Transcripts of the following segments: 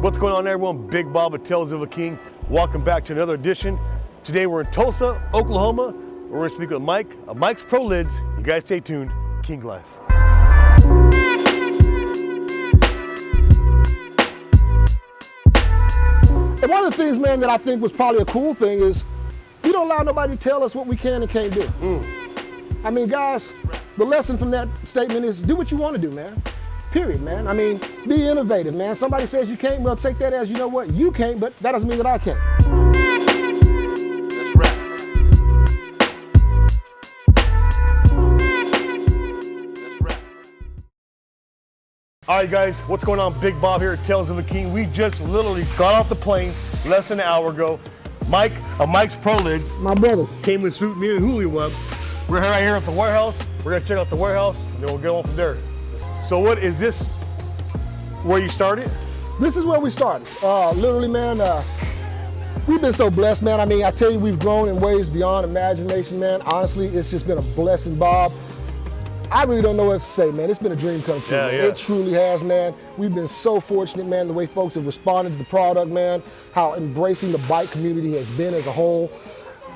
What's going on, everyone? Big Bob with Tales of a King. Welcome back to another edition. Today we're in Tulsa, Oklahoma. We're going to speak with Mike of Mike's Pro Lids. You guys stay tuned. King Life. And one of the things, man, that I think was probably a cool thing is we don't allow nobody to tell us what we can and can't do. I mean, guys, the lesson from that statement is do what you want to do, man. Period, man. I mean, be innovative, man. Somebody says you can't, well, take that as, you know what, you can't, but that doesn't mean that I can't. That's right. That's right. All right, guys, what's going on? Big Bob here at Tales of a King. We just literally got off the plane less than an hour ago. Mike of Mike's Pro Lids. My brother. Came and swooped me and Julio up. We're right here at the warehouse. We're gonna check out the warehouse and then we'll go on from there. So what is this, where you started? This is where we started. Literally, man, we've been so blessed, man. I mean, I tell you, we've grown in ways beyond imagination, man. Honestly, it's just been a blessing, Bob. I really don't know what to say, man. It's been a dream come true, man. It truly has, man. We've been so fortunate, man, the way folks have responded to the product, man, how embracing the bike community has been as a whole.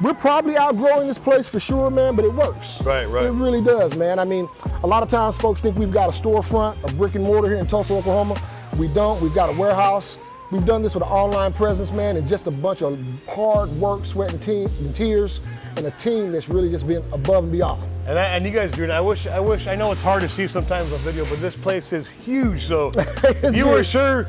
We're probably outgrowing this place for sure, man, but it works. Right. It really does, man. I mean, a lot of times folks think we've got a storefront, a brick and mortar here in Tulsa, Oklahoma. We don't. We've got a warehouse. We've done this with an online presence, man, and just a bunch of hard work, sweat, and tears, and a team that's really just been above and beyond. And you guys do it. I know it's hard to see sometimes on video, but this place is huge. So if you were sure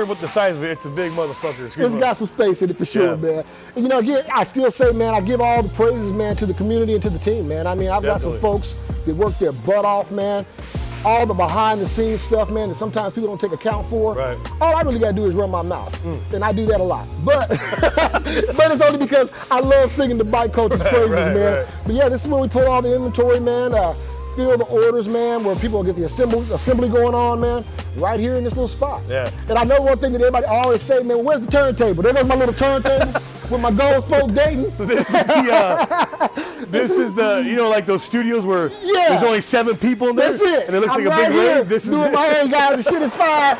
what the size of it, it's a big motherfucker. It's got some space in it for sure, man. And you know, again, I still say, man, I give all the praises, man, to the community and to the team, man. I mean, I've got some folks that work their butt off, man. All the behind the scenes stuff, man, that sometimes people don't take account for. Right. All I really gotta do is run my mouth. And I do that a lot. But but it's only because I love singing the bike coach's praises, man. Right. But yeah, this is where we pull all the inventory, man. Fill the orders, man, where people get the assembly going on, man, right here in this little spot. Yeah. And I know one thing that everybody always say, man, where's the turntable? There goes my little turntable with my gold spoke Dayton. So this is the, you know, like those studios where there's only 7 people in there. That's it. And it looks I'm like a big here rave. This is doing it. my hey guys, the shit is fire.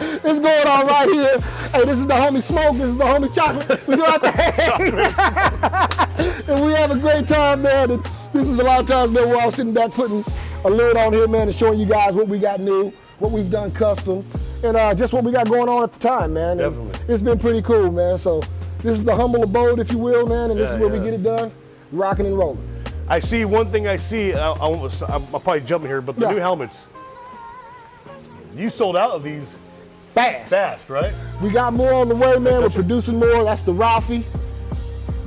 It's going on right here. Hey, this is the homie Smoke. This is the homie Chocolate. We go out there and we have a great time, man. And this is a lot of times, man, we're all sitting back putting a lid on here, man, and showing you guys what we got new, what we've done custom, and just what we got going on at the time, man. Definitely. And it's been pretty cool, man. So this is the humble abode, if you will, man, and this is where we get it done, rocking and rolling. I see one thing I'm probably jumping here, but the new helmets, you sold out of these fast, right? We got more on the way, man. We're producing more. That's the Ralphie.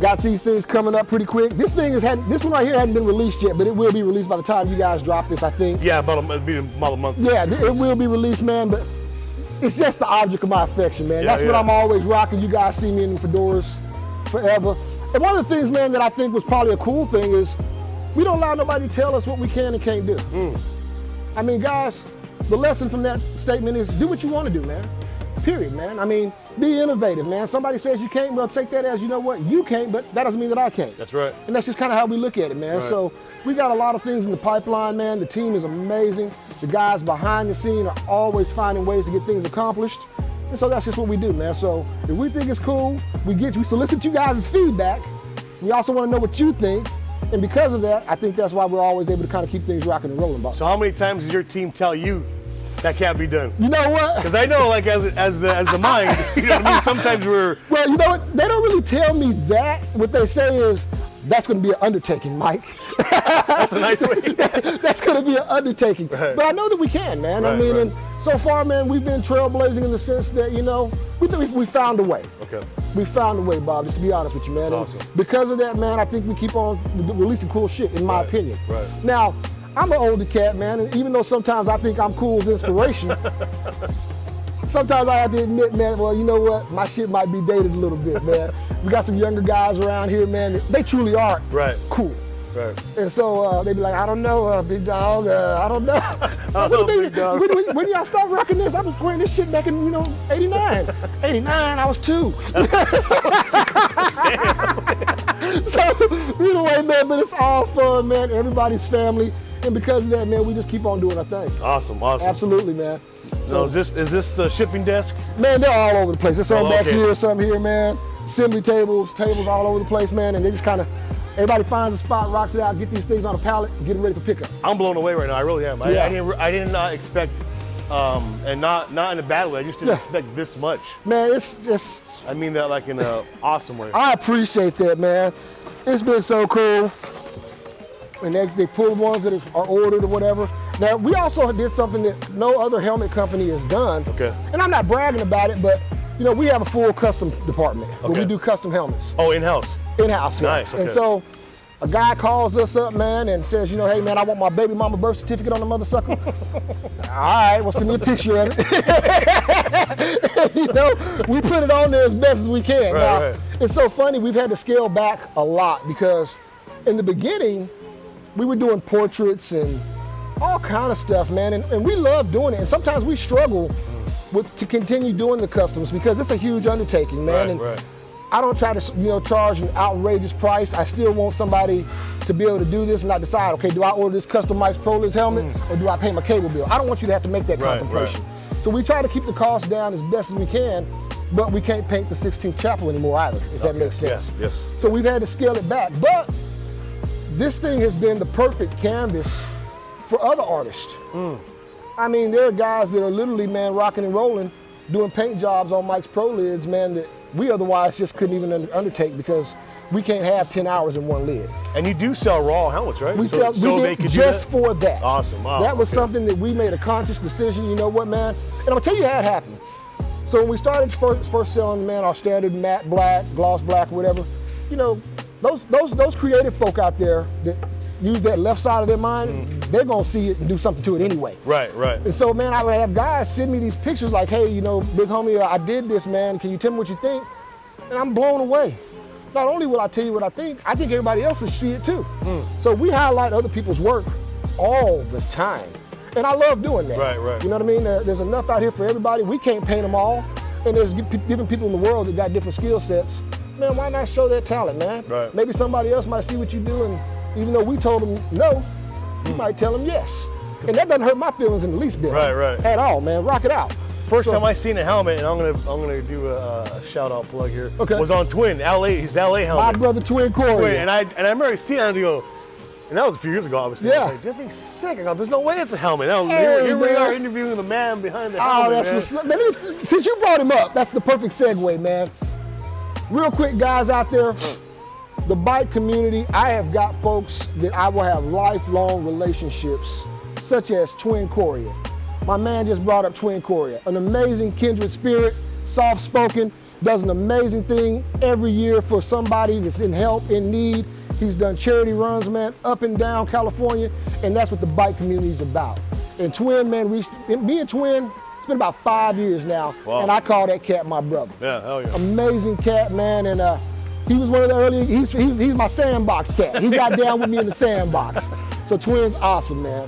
Got these things coming up pretty quick. This one right here hadn't been released yet, but it will be released by the time you guys drop this, I think. Yeah, it'll be about a month. Yeah, it will be released, man, but it's just the object of my affection, man. That's what I'm always rocking. You guys see me in the Fedoras forever. And one of the things, man, that I think was probably a cool thing is we don't allow nobody to tell us what we can and can't do. I mean, guys, the lesson from that statement is do what you want to do, man. Period, man. I mean, be innovative, man. Somebody says you can't, well, take that as, you know what, you can't, but that doesn't mean that I can't. That's right. And that's just kind of how we look at it, man. Right. So we got a lot of things in the pipeline, man. The team is amazing. The guys behind the scene are always finding ways to get things accomplished. And so that's just what we do, man. So if we think it's cool, we solicit you guys' feedback. We also want to know what you think. And because of that, I think that's why we're always able to kind of keep things rocking and rolling, Bob. So how many times does your team tell you that can't be done? You know what? Because I know, like, as the mind, you know what I mean? Sometimes we're... Well, you know what? They don't really tell me that. What they say is, that's going to be an undertaking, Mike. That's a nice way. That's going to be an undertaking. Right. But I know that we can, man. I mean, and so far, man, we've been trailblazing in the sense that, you know, we found a way. Okay. We found a way, Bob, just to be honest with you, man. That's awesome. Because of that, man, I think we keep on releasing cool shit, in my opinion. Right. Now, I'm an older cat, man, and even though sometimes I think I'm cool as inspiration, sometimes I have to admit, man, well, you know what? My shit might be dated a little bit, man. We got some younger guys around here, man. They truly are cool. Right. And so they be like, I don't know, big dog, I don't know. Big dog. When y'all start rocking this, I was wearing this shit back in, 89. 89, I was 2. So, either way, man, but it's all fun, man. Everybody's family. And because of that, man, we just keep on doing our thing. Awesome. Absolutely, man. So is this the shipping desk? Man, they're all over the place. There's some back okay. here, some here, man. Assembly tables all over the place, man. And they just kind of, everybody finds a spot, rocks it out, get these things on a pallet, and get them ready for pickup. I'm blown away right now. I really am. Yeah. I did not expect, and not in a bad way. I just didn't expect this much. Man, it's just. I mean that like in an awesome way. I appreciate that, man. It's been so cool. And they pull ones that are ordered or whatever. Now, we also did something that no other helmet company has done. Okay. And I'm not bragging about it, but you know, we have a full custom department where we Okay. do custom helmets. Oh, in-house. In-house, yeah. Nice, okay. And so a guy calls us up, man, and says, you know, hey, man, I want my baby mama birth certificate on the mother sucker. All right, well, send me a picture of it. You know, we put it on there as best as we can. Right, now, right. It's so funny, we've had to scale back a lot because in the beginning, we were doing portraits and all kind of stuff, man, and we love doing it. And sometimes we struggle to continue doing the customs because it's a huge undertaking, man. Right, and right. I don't try to, charge an outrageous price. I still want somebody to be able to do this and not decide, okay, do I order this custom Mike's Pro Lids helmet or do I pay my cable bill? I don't want you to have to make that Right, contemplation. So we try to keep the cost down as best as we can, but we can't paint the 16th chapel anymore either, if that makes sense. Yes. So we've had to scale it back. But this thing has been the perfect canvas for other artists. I mean, there are guys that are literally, man, rocking and rolling, doing paint jobs on Mike's Pro Lids, man, that we otherwise just couldn't even undertake because we can't have 10 hours in one lid. And you do sell raw helmets, right? We so did just for that. Awesome. Wow, that was okay. something that we made a conscious decision. You know what, man? And I'll tell you how it happened. So when we started first selling, man, our standard matte black, gloss black, whatever, you know, those creative folk out there that use that left side of their mind, they're gonna see it and do something to it anyway. Right. And so, man, I would have guys send me these pictures like, hey, you know, big homie, I did this, man. Can you tell me what you think? And I'm blown away. Not only will I tell you what I think everybody else will see it too. So we highlight other people's work all the time. And I love doing that. Right. You know what I mean? There's enough out here for everybody. We can't paint them all. And there's different people in the world that got different skill sets. Man, why not show their talent, man? Right. Maybe somebody else might see what you do, and even though we told them no, you might tell them yes. And that doesn't hurt my feelings in the least bit. Right. At all, man. Rock it out. First time I seen a helmet, and I'm gonna do a shout out plug here. Okay. Was on Twin, his LA helmet. My brother Twin Corey. Twin, and I remember seeing it and I go, and that was a few years ago, obviously. Yeah. I was like, that thing's sick. I go, there's no way it's a helmet. Now, Hey, here we man. are interviewing the man behind the Oh, helmet. that's what's, man, since you brought him up, that's the perfect segue, man. Real quick, guys out there, the bike community, I have got folks that I will have lifelong relationships, such as Twin Corey. My man just brought up Twin Corey, an amazing kindred spirit, soft-spoken, does an amazing thing every year for somebody that's in help, in need. He's done charity runs, man, up and down California, and that's what the bike community is about. And Twin, man, me and Twin, it's been about 5 years now, Wow. and I call that cat my brother. Yeah, hell yeah. Amazing cat, man, and he was one of the early, he's my sandbox cat. He got down with me in the sandbox. So Twin's awesome, man.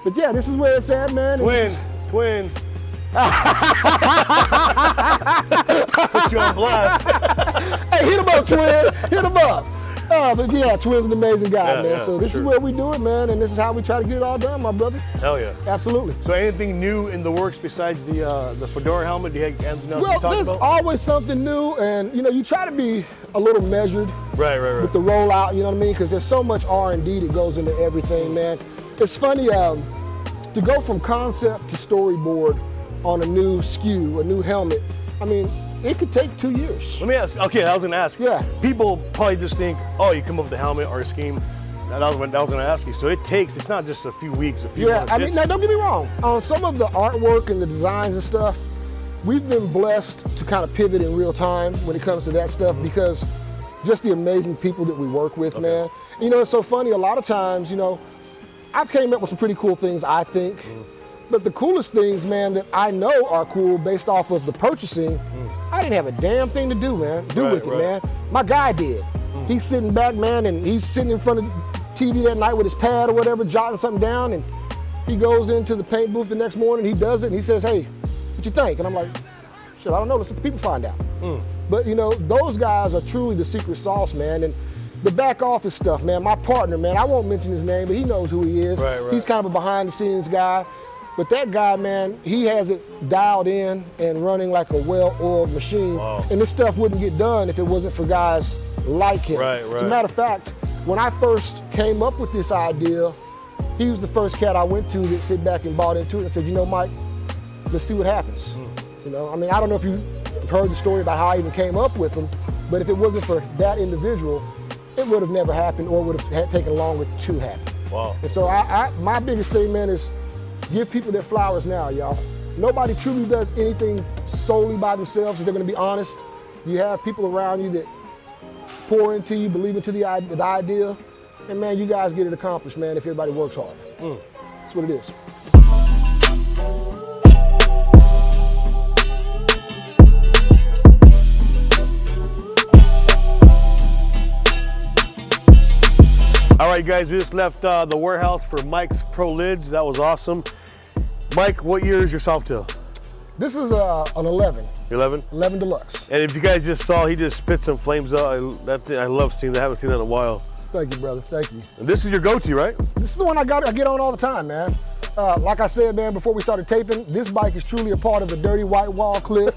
But yeah, this is where it's at, man. Twin. Put you on blast. Hey, hit him up, Twin. Hit him up. But yeah, Twin's an amazing guy, Yeah, man. yeah, So this for is sure. where we do it, man, and this is how we try to get it all done, my brother. Hell yeah. Absolutely. So anything new in the works besides the Fedora helmet? Do you have anything else Well, to talk there's about? always something new, and you try to be a little measured Right. with the rollout. You know what I mean? Because there's so much R&D that goes into everything, man. It's funny to go from concept to storyboard on a new SKU, a new helmet. I mean, it could take 2 years. Let me ask. Okay, I was gonna ask. Yeah. People probably just think, oh, you come up with a helmet or a scheme. That was gonna ask you. So it's not just a few weeks, a few Yeah, months. I mean, now don't get me wrong. On some of the artwork and the designs and stuff, we've been blessed to kind of pivot in real time when it comes to that stuff because just the amazing people that we work with, man. It's so funny. A lot of times, I've came up with some pretty cool things, I think. But the coolest things, man, that I know are cool based off of the purchasing, I didn't have a damn thing to do, man. With it, man. My guy did. He's sitting back, man, and he's sitting in front of TV that night with his pad or whatever, jotting something down, and he goes into the paint booth the next morning, he does it, and he says, hey, what you think? And I'm like, shit, I don't know, let's let the people find out. But those guys are truly the secret sauce, man. And the back office stuff, man, my partner, man, I won't mention his name, but he knows who he is. Right. He's kind of a behind the scenes guy. But that guy, man, he has it dialed in and running like a well-oiled machine. Wow. And this stuff wouldn't get done if it wasn't for guys like him. Right. As a matter of fact, when I first came up with this idea, he was the first cat I went to that sit back and bought into it and said, you know, Mike, let's see what happens. You know, I mean, I don't know if you've heard the story about how I even came up with him, but if it wasn't for that individual, it would have never happened or would have taken longer to happen. Wow. And so my biggest thing, man, is give people their flowers now, y'all. Nobody truly does anything solely by themselves if they're gonna be honest. You have people around you that pour into you, believe into the idea, and man, you guys get it accomplished, man, if everybody works hard. That's what it is. All right, guys, we just left the warehouse for Mike's Pro Lids. That was awesome. Mike, what year is your Softail? This is an 11. 11? 11 Deluxe. And if you guys just saw, he just spit some flames out. I love seeing that. I haven't seen that in a while. Thank you, brother. Thank you. And this is your go-to, right? This is the one I get on all the time, man. Like I said, man, before we started taping, this bike is truly a part of the Dirty White Wall clip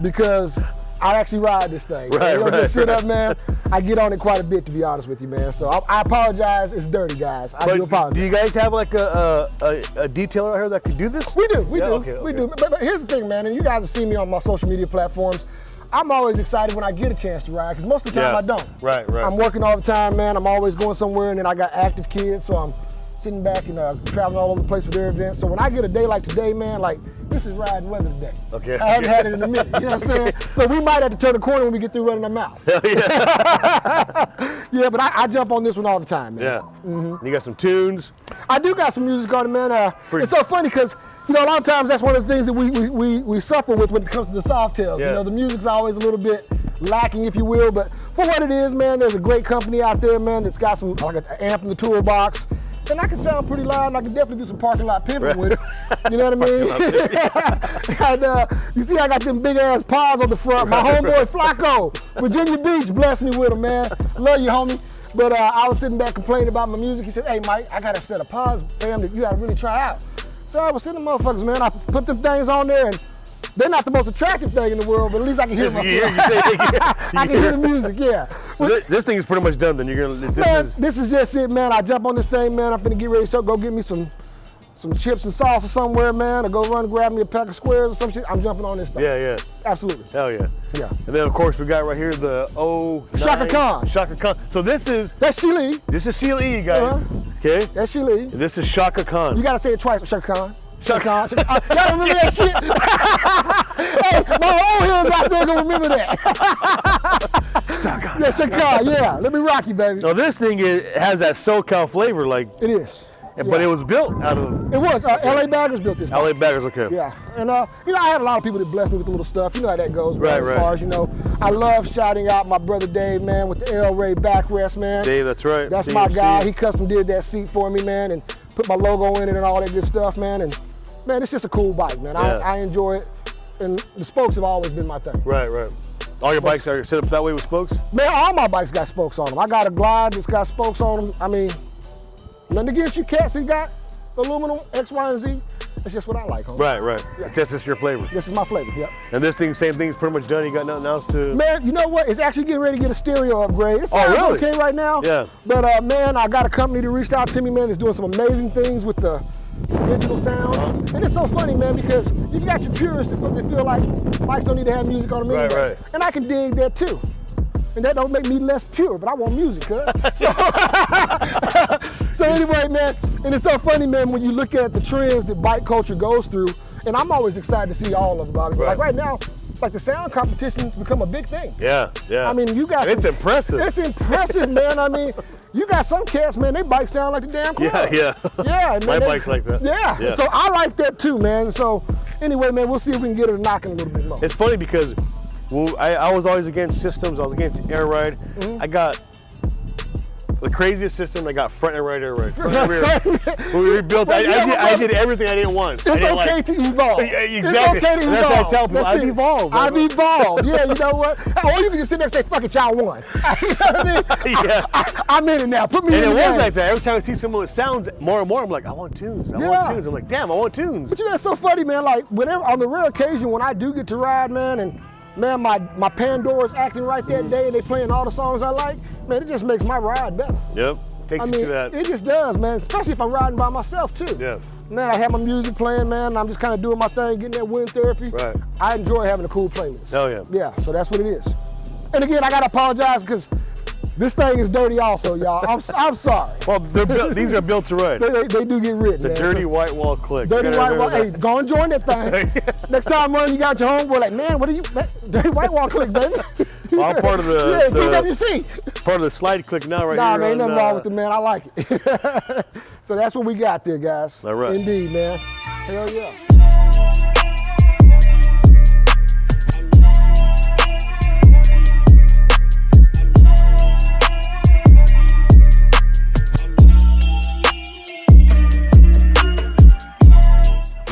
because I actually ride this thing. Right, just sit up, man. I get on it quite a bit, to be honest with you, man. So I apologize. It's dirty, guys. I do apologize. Do you guys have like a detailer out here that could do this? We do. Okay. We do. But here's the thing, man, and you guys have seen me on my social media platforms. I'm always excited when I get a chance to ride, because most of the time I don't. Right. I'm working all the time, man. I'm always going somewhere, and then I got active kids, so I'm sitting back and traveling all over the place with their events. So when I get a day like today, man, like, this is riding weather today. Okay. I haven't had it in a minute, you know what I'm saying? So we might have to turn the corner when we get through running our mouth. Hell yeah. Yeah, but I jump on this one all the time, man. Yeah. You got some tunes. I do got some music on it, man. It's so funny because, you know, a lot of times that's one of the things that we suffer with when it comes to the Softails. Yeah. You know, the music's always a little bit lacking, if you will, but for what it is, man, there's a great company out there, man, that's got some, like an amp in the toolbox. And I can sound pretty loud, and I can definitely do some parking lot pimping with it. You know what I mean? And you see, I got them big ass paws on the front. My homeboy Flacco, Virginia Beach, blessed me with them, man. Love you, homie. But I was sitting back complaining about my music. He said, "Hey, Mike, I got a set of paws, fam, that you got to really try out." So I was sitting the motherfuckers, man. I put them things on there, and they're not the most attractive thing in the world, but at least I can hear myself. I can hear the music, yeah. So this thing is pretty much done then. You're gonna This is just it, man. I jump on this thing, man. I'm finna get ready to go get me some chips and salsa somewhere, man, or go run and grab me a pack of squares or some shit. I'm jumping on this thing. Yeah. Absolutely. Hell yeah. Yeah. And then of course we got right here the 09. Shaka Khan. Shaka Khan. So that's Sheila. This is Sheila E, guys. Okay. That's Sheila. This is Shaka Khan. You gotta say it twice, Shaka Khan. Shaka Khan. Y'all remember that shit? Hey, my old heads out there gonna remember that. Shaka Khan. Yeah, Shaka Khan. Yeah. Let me rock you, baby. Now this thing has that Socal flavor, like. It is. But it was built out of. It was. LA Baggers built this. LA Baggers, okay. Yeah, and you know, I had a lot of people that blessed me with the little stuff. You know how that goes, man. Right. As far as, you know, I love shouting out my brother Dave, man, with the El Ray backrest, man. Dave, that's right. That's my guy. He custom did that seat for me, man, and put my logo in it and all that good stuff, man. And man, it's just a cool bike, man. Yeah. I enjoy it, and the spokes have always been my thing. Right. All your bikes are set up that way with spokes? Man, all my bikes got spokes on them. I got a Glide that's got spokes on them. I mean, nothing against you cats who got aluminum, X, Y, and Z. That's just what I like, homie. Right. Yeah. That's just your flavor. This is my flavor, yep. And this thing, same thing, is pretty much done. You got nothing else to. Man, you know what? It's actually getting ready to get a stereo upgrade. It sounds really? okay right now. Yeah. But man, I got a company that reached out to me, man, that's doing some amazing things with the digital sound. And it's so funny, man, because you've got your purists that feel like bikes don't need to have music on them anyway. Right. And I can dig that too. And that don't make me less pure, but I want music, huh? So anyway, man, and it's so funny, man, when you look at the trends that bike culture goes through, and I'm always excited to see all of them. Like right now, like the sound competition's become a big thing. Yeah. I mean, you got It's impressive. It's impressive, man. I mean, you got some cats, man, they bikes sound like the damn club. Yeah. Yeah, man. My bike's like that. Yeah. So I like that too, man. So anyway, man, we'll see if we can get it knocking a little bit more. It's funny because I was always against systems. I was against air ride. I got the craziest system. I got front and right, front and rear. When we rebuilt, I did everything I didn't want. It's okay to evolve. Yeah, exactly. It's okay to evolve. That's what I tell people. I've evolved. I've evolved. Yeah, you know what? Or you can just sit there and say, fuck it, y'all won. You know what I mean? Yeah. I'm in it now. Put me in And it the was game. like that. Every time I see someone that sounds more and more, I'm like, I want tunes. I want tunes. I'm like, damn, I want tunes. But you know, it's so funny, man. Like, whenever, on the rare occasion when I do get to ride, man, and man, my Pandora's acting right that day and they playing all the songs I like, man, it just makes my ride better. Yep. Takes you to that. It just does, man, especially if I'm riding by myself, too. Yeah. Man, I have my music playing, man, and I'm just kind of doing my thing, getting that wind therapy. Right. I enjoy having a cool playlist. Oh, yeah. Yeah, so that's what it is. And again, I got to apologize because this thing is dirty also, y'all. I'm sorry. Well, these are built to run. They do get written, The man. dirty white wall click. Dirty white wall. Hey, go and join that thing. Next time, man, you got your homeboy like, man, what are you, man, dirty white wall click, baby. Well, I'm part of yeah, PWC. Part of the slide click now, right nah, here. Man, ain't nothing wrong with it, man. I like it. So that's what we got there, guys. All right. Indeed, man. Hell yeah.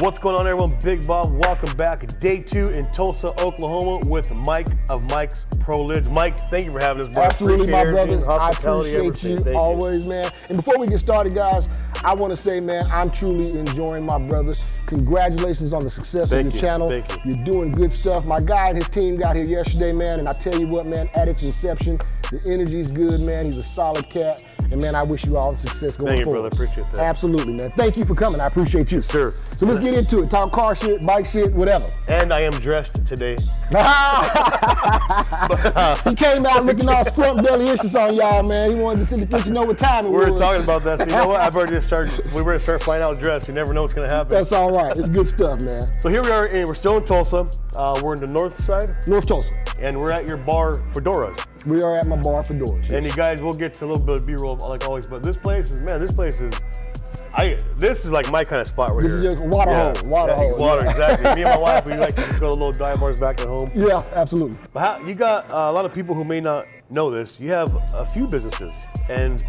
What's going on, everyone? Big Bob, welcome back. Day 2 in Tulsa, Oklahoma with Mike of Mike's Pro Lids. Mike, thank you for having us, bro. Absolutely, my brother. I Hospitality, appreciate you always, man. And before we get started, guys, I want to say, man, I'm truly enjoying my brother. Congratulations on the success of your channel. Thank you. You're doing good stuff. My guy and his team got here yesterday, man, and I tell you what, man, at its inception, the energy's good, man. He's a solid cat. And man, I wish you all the success going forward. Thank you, forward. brother. Appreciate that. Absolutely, man. Thank you for coming. I appreciate you. Yes, sir. So let's get into it. Talk car shit, bike shit, whatever. And I am dressed today. He came out looking all scrump belly-issues on y'all, man. He wanted to see if you know what time it was. We were talking about that. So you know what? We better start flying out dressed. You never know what's going to happen. That's all right. It's good stuff, man. So here we are. We're still in Tulsa. We're in the north side. North Tulsa. And we're at your bar, Fedoras. We are at my bar, Fedoras. And you guys, we'll get to a little bit of B-roll like always, but this place is like my kind of spot right here. This is your water hole. Water, exactly. Me and my wife, we like to just go to little dive bars back at home. Yeah, absolutely. But you got a lot of people who may not know this. You have a few businesses, and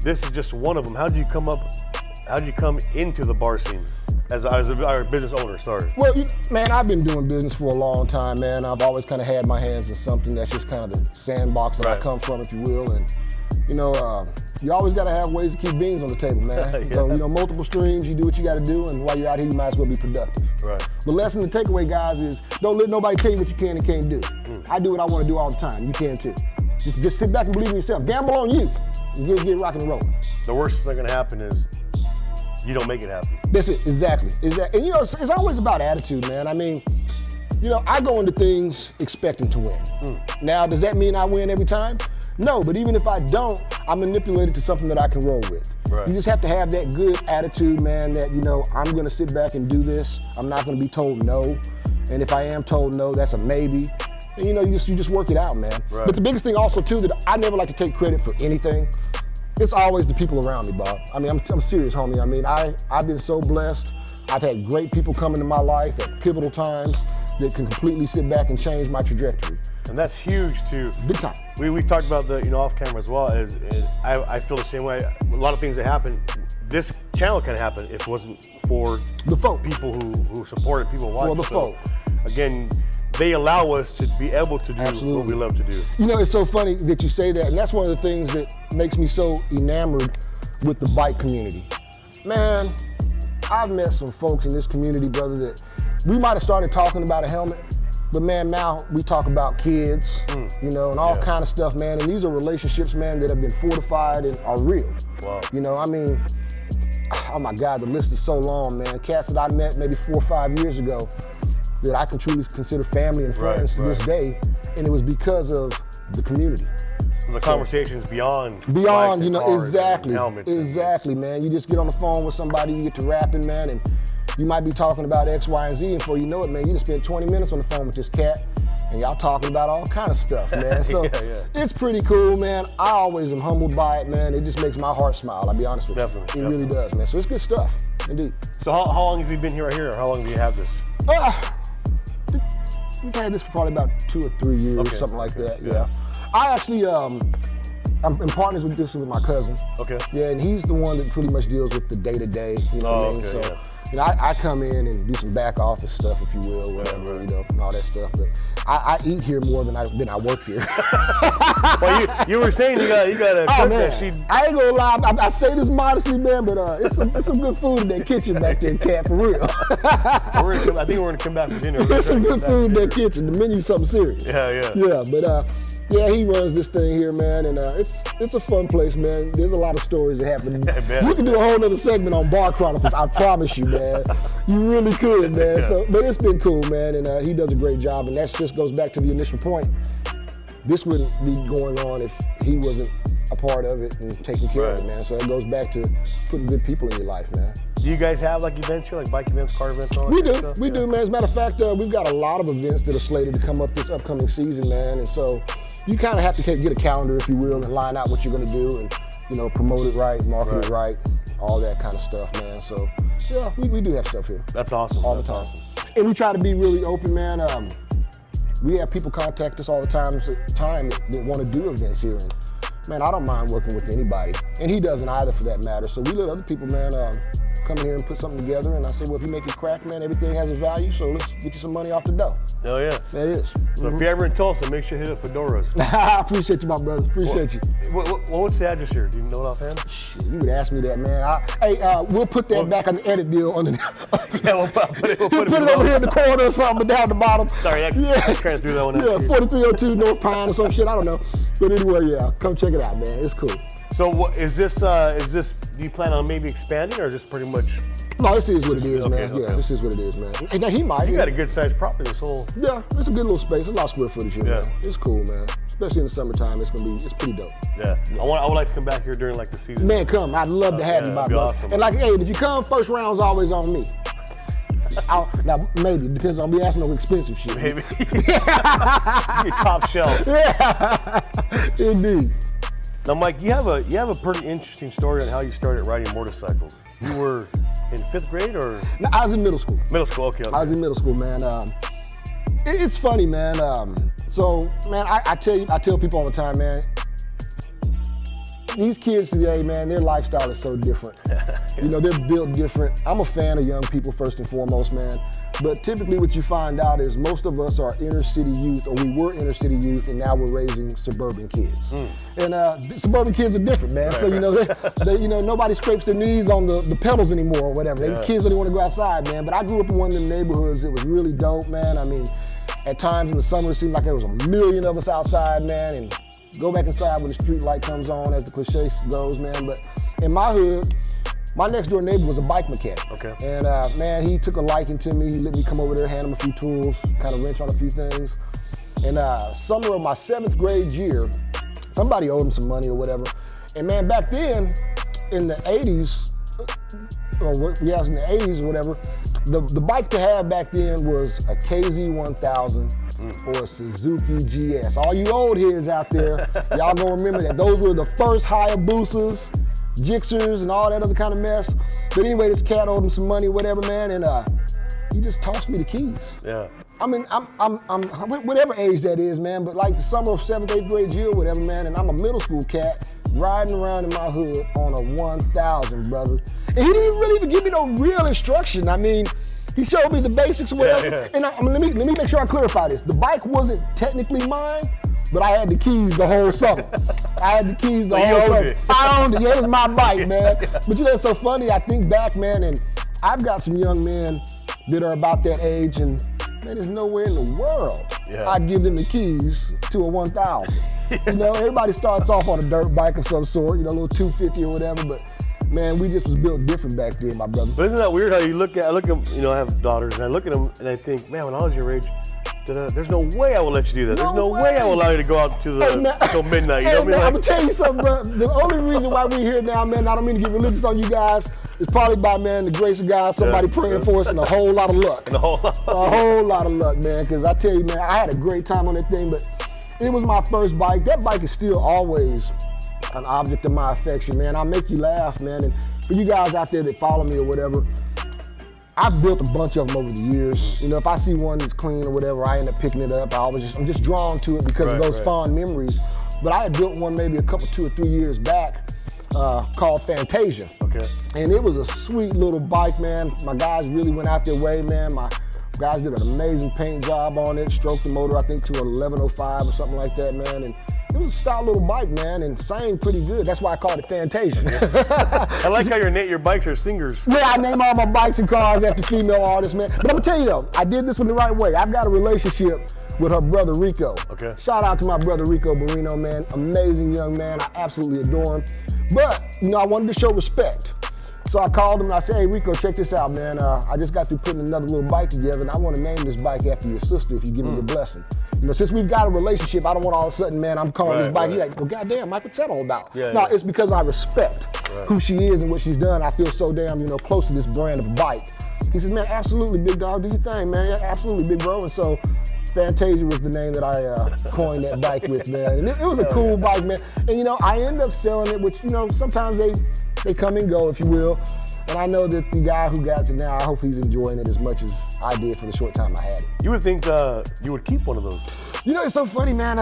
this is just one of them. How did you come into the bar scene as a business owner? Sorry. Well, man, I've been doing business for a long time, man. I've always kind of had my hands in something that's just kind of the sandbox that I come from, if you will. And you know, you always got to have ways to keep beans on the table, man. Yeah. So, you know, multiple streams, you do what you got to do, and while you're out here, you might as well be productive. Right. The lesson to take away, guys, is don't let nobody tell you what you can and can't do. I do what I want to do all the time. You can too. Just sit back and believe in yourself. Gamble on you and get rocking and rolling. The worst that's going to happen is you don't make it happen. That's it, exactly. And you know, it's always about attitude, man. I mean, you know, I go into things expecting to win. Now, does that mean I win every time? No, but even if I don't, I manipulate it to something that I can roll with. Right. You just have to have that good attitude, man, that, you know, I'm gonna sit back and do this. I'm not gonna be told no. And if I am told no, that's a maybe. And you know, you just work it out, man. Right. But the biggest thing also too, that I never like to take credit for anything. It's always the people around me, Bob. I mean, I'm serious, homie. I mean, I've been so blessed. I've had great people come into my life at pivotal times that can completely sit back and change my trajectory. And that's huge too. Big time. We talked about the, you know, off camera as well. I feel the same way. A lot of things that happen. This channel can happen if it wasn't for the folk, people who supported, people watching. For the folk. Again, they allow us to be able to do what we love to do. You know, it's so funny that you say that, and that's one of the things that makes me so enamored with the bike community. Man, I've met some folks in this community, brother, that we might have started talking about a helmet, but man, now we talk about kids, you know, and all kind of stuff, man. And these are relationships, man, that have been fortified and are real. Wow. You know, I mean, oh my God, the list is so long, man. Cats that I met maybe 4 or 5 years ago that I can truly consider family and friends to this day, and it was because of the community. The conversations beyond, you know, exactly, man. You just get on the phone with somebody, you get to rapping, man, and you might be talking about X, Y, and Z, and before you know it, man, you just spent 20 minutes on the phone with this cat, and y'all talking about all kind of stuff, man. So it's pretty cool, man. I always am humbled by it, man. It just makes my heart smile, I'll be honest with you. It really does, man. So it's good stuff, indeed. So how long have you been here right here, or how long do you have this? We've had this for probably about 2 or 3 years, something like that, yeah. I actually, I'm in partners with this with my cousin. Okay. Yeah, and he's the one that pretty much deals with the day-to-day, you know what I mean? Okay, So, yeah. you know, I come in and do some back office stuff, if you will, whatever, you know, and all that stuff. But I eat here more than I work here. Well, you were saying you got a Oh cook man, that she. I ain't gonna lie. I say this modestly, man, but it's some good food in that kitchen back there, Cat, for real. I think we're gonna come back for dinner. There's some good food in that kitchen. The menu's something serious. Yeah. Yeah, but yeah, he runs this thing here, man, and it's a fun place, man. There's a lot of stories that happen. I bet. We can do a whole nother segment on Bar Chronicles. I promise you, man. You really could, man. Yeah. So, but it's been cool, man, and he does a great job. And that just goes back to the initial point. This wouldn't be going on if he wasn't a part of it and taking care of it, man. So it goes back to putting good people in your life, man. Do you guys have like events here, like bike events, car events, all that We kind do, of stuff? we do, man. As a matter of fact, we've got a lot of events that are slated to come up this upcoming season, man. And so you kind of have to get a calendar, if you will, and line out what you're gonna do and, you know, promote it right, market it right, all that kind of stuff, man. So yeah, we do have stuff here. That's awesome. All the That's time. awesome. And we try to be really open, man. We have people contact us all the time that want to do events here. And man, I don't mind working with anybody. And he doesn't either, for that matter. So we let other people, man, come in here and put something together. And I say, well, if you make it crack, man, everything has a value. So let's get you some money off the dough. Oh yeah. That is. So if you're ever in Tulsa, make sure you hit up Fedoras. I appreciate you, my brother. Appreciate you. What's the address here? Do you know it offhand? Shit, you would ask me that, man. We'll put that back on the edit deal. Yeah, we'll put it Put it over here in the corner or something, down the bottom. Sorry, I kind of threw that one out. Yeah, 4302 North Pine or some shit. I don't know. But anyway, yeah, come check it out, man. It's cool. So what is this? Do you plan on maybe expanding, or is this pretty much? No, this is what it is, man. Okay. Yeah, this is what it is, man. And now he might. You got a good sized property. This whole. Yeah, it's a good little space. It's a lot of square footage here, Yeah. man. It's cool, man. Especially in the summertime, it's pretty dope. Yeah. I would like to come back here during like the season. Man, come. I'd love to have you, my that'd be brother. awesome. And like, hey, if you come, first round's always on me. Now, maybe, it depends on me asking no expensive shit. Maybe. Your top shelf. Yeah, indeed. Now, Mike, you have a pretty interesting story on how you started riding motorcycles. You were in 5th grade or No, I was in middle school. middle school? Okay. I was in middle school, man. It's funny, man. So, man, I tell people all the time, man. These kids today, man, their lifestyle is so different. You know, they're built different. I'm a fan of young people first and foremost, man. But typically what you find out is most of us are inner city youth, or we were inner city youth, and now we're raising suburban kids. And suburban kids are different, man. So, you know, they you know, nobody scrapes their knees on the pedals anymore or whatever. Kids don't even want to go outside, man. But I grew up in one of them neighborhoods that was really dope, man. I mean, at times in the summer, it seemed like there was a million of us outside, man. And go back inside when the street light comes on, as the cliche goes, man. But in my hood, my next door neighbor was a bike mechanic. Okay. And man, he took a liking to me. He let me come over there, hand him a few tools, kind of wrench on a few things. And summer of my 7th grade year, somebody owed him some money or whatever. And man, back then, in the 80s, it was in the 80s or whatever, the bike to have back then was a KZ1000 or a Suzuki GS. All you old heads out there, y'all gonna remember that. Those were the first Hayabusas, Gixxers, and all that other kind of mess. But anyway, this cat owed him some money, whatever, man, and he just tossed me the keys. Yeah. I mean, I'm whatever age that is, man, but like the summer of 7th, 8th grade year, whatever, man, and I'm a middle school cat riding around in my hood on a 1000, brother. And he didn't really even give me no real instruction. I mean, he showed me the basics or whatever. Yeah. And let me make sure I clarify this. The bike wasn't technically mine, but I had the keys the whole summer. I had the keys the whole summer. I owned it. Yeah, it was my bike, man. But you know, it's so funny. I think back, man, and I've got some young men that are about that age, and man, there's nowhere in the world I'd give them the keys to a 1000. You know, everybody starts off on a dirt bike of some sort, you know, a little 250 or whatever, but man, we just was built different back then, my brother. But isn't that weird how you I look at, you know, I have daughters, and I look at them and I think, man, when I was your age, there's no way I will let you do that. There's no way I will allow you to go out to till midnight. You know what I mean? I'm gonna tell you something, bro. The only reason why we're here now, man, I don't mean to get religious on you guys, is probably by, man, the grace of God, somebody praying for us, and a whole lot of luck. And a whole lot of luck, man, because I tell you, man, I had a great time on that thing, but it was my first bike. That bike is still always an object of my affection, man. I'll make you laugh, man, and for you guys out there that follow me or whatever, I've built a bunch of them over the years. You know, if I see one that's clean or whatever, I end up picking it up. I'm just drawn to it because of those fond memories but I had built one maybe 2 or 3 years back called Fantasia. Okay. And it was a sweet little bike, man. My guys really went out their way, man. My guys did an amazing paint job on it, stroked the motor, I think, to an 1105 or something like that, man. And it was a stout little bike, man, and sang pretty good. That's why I called it Fantasia. I like how your bikes are singers. Yeah, I name all my bikes and cars after female artists, man. But I'm gonna tell you though, I did this one the right way. I've got a relationship with her brother Rico. Okay. Shout out to my brother Rico Barino, man. Amazing young man. I absolutely adore him. But, I wanted to show respect. So I called him and I said, hey Rico, check this out, man. I just got through putting another little bike together and I want to name this bike after your sister if you give me your blessing. Since we've got a relationship, I don't want all of a sudden, man, I'm calling this bike. He's like, well, goddamn, Mike, what's that all about? No, it's because I respect who she is and what she's done. I feel so damn, close to this brand of bike. He says, man, absolutely, big dog, do your thing, man. Yeah, absolutely, big bro. And so Fantasia was the name that I coined that bike with, man. And it was a cool bike, man. And I end up selling it, which, sometimes they come and go, if you will. And I know that the guy who got it now, I hope he's enjoying it as much as I did for the short time I had it. You would think you would keep one of those. It's so funny, man.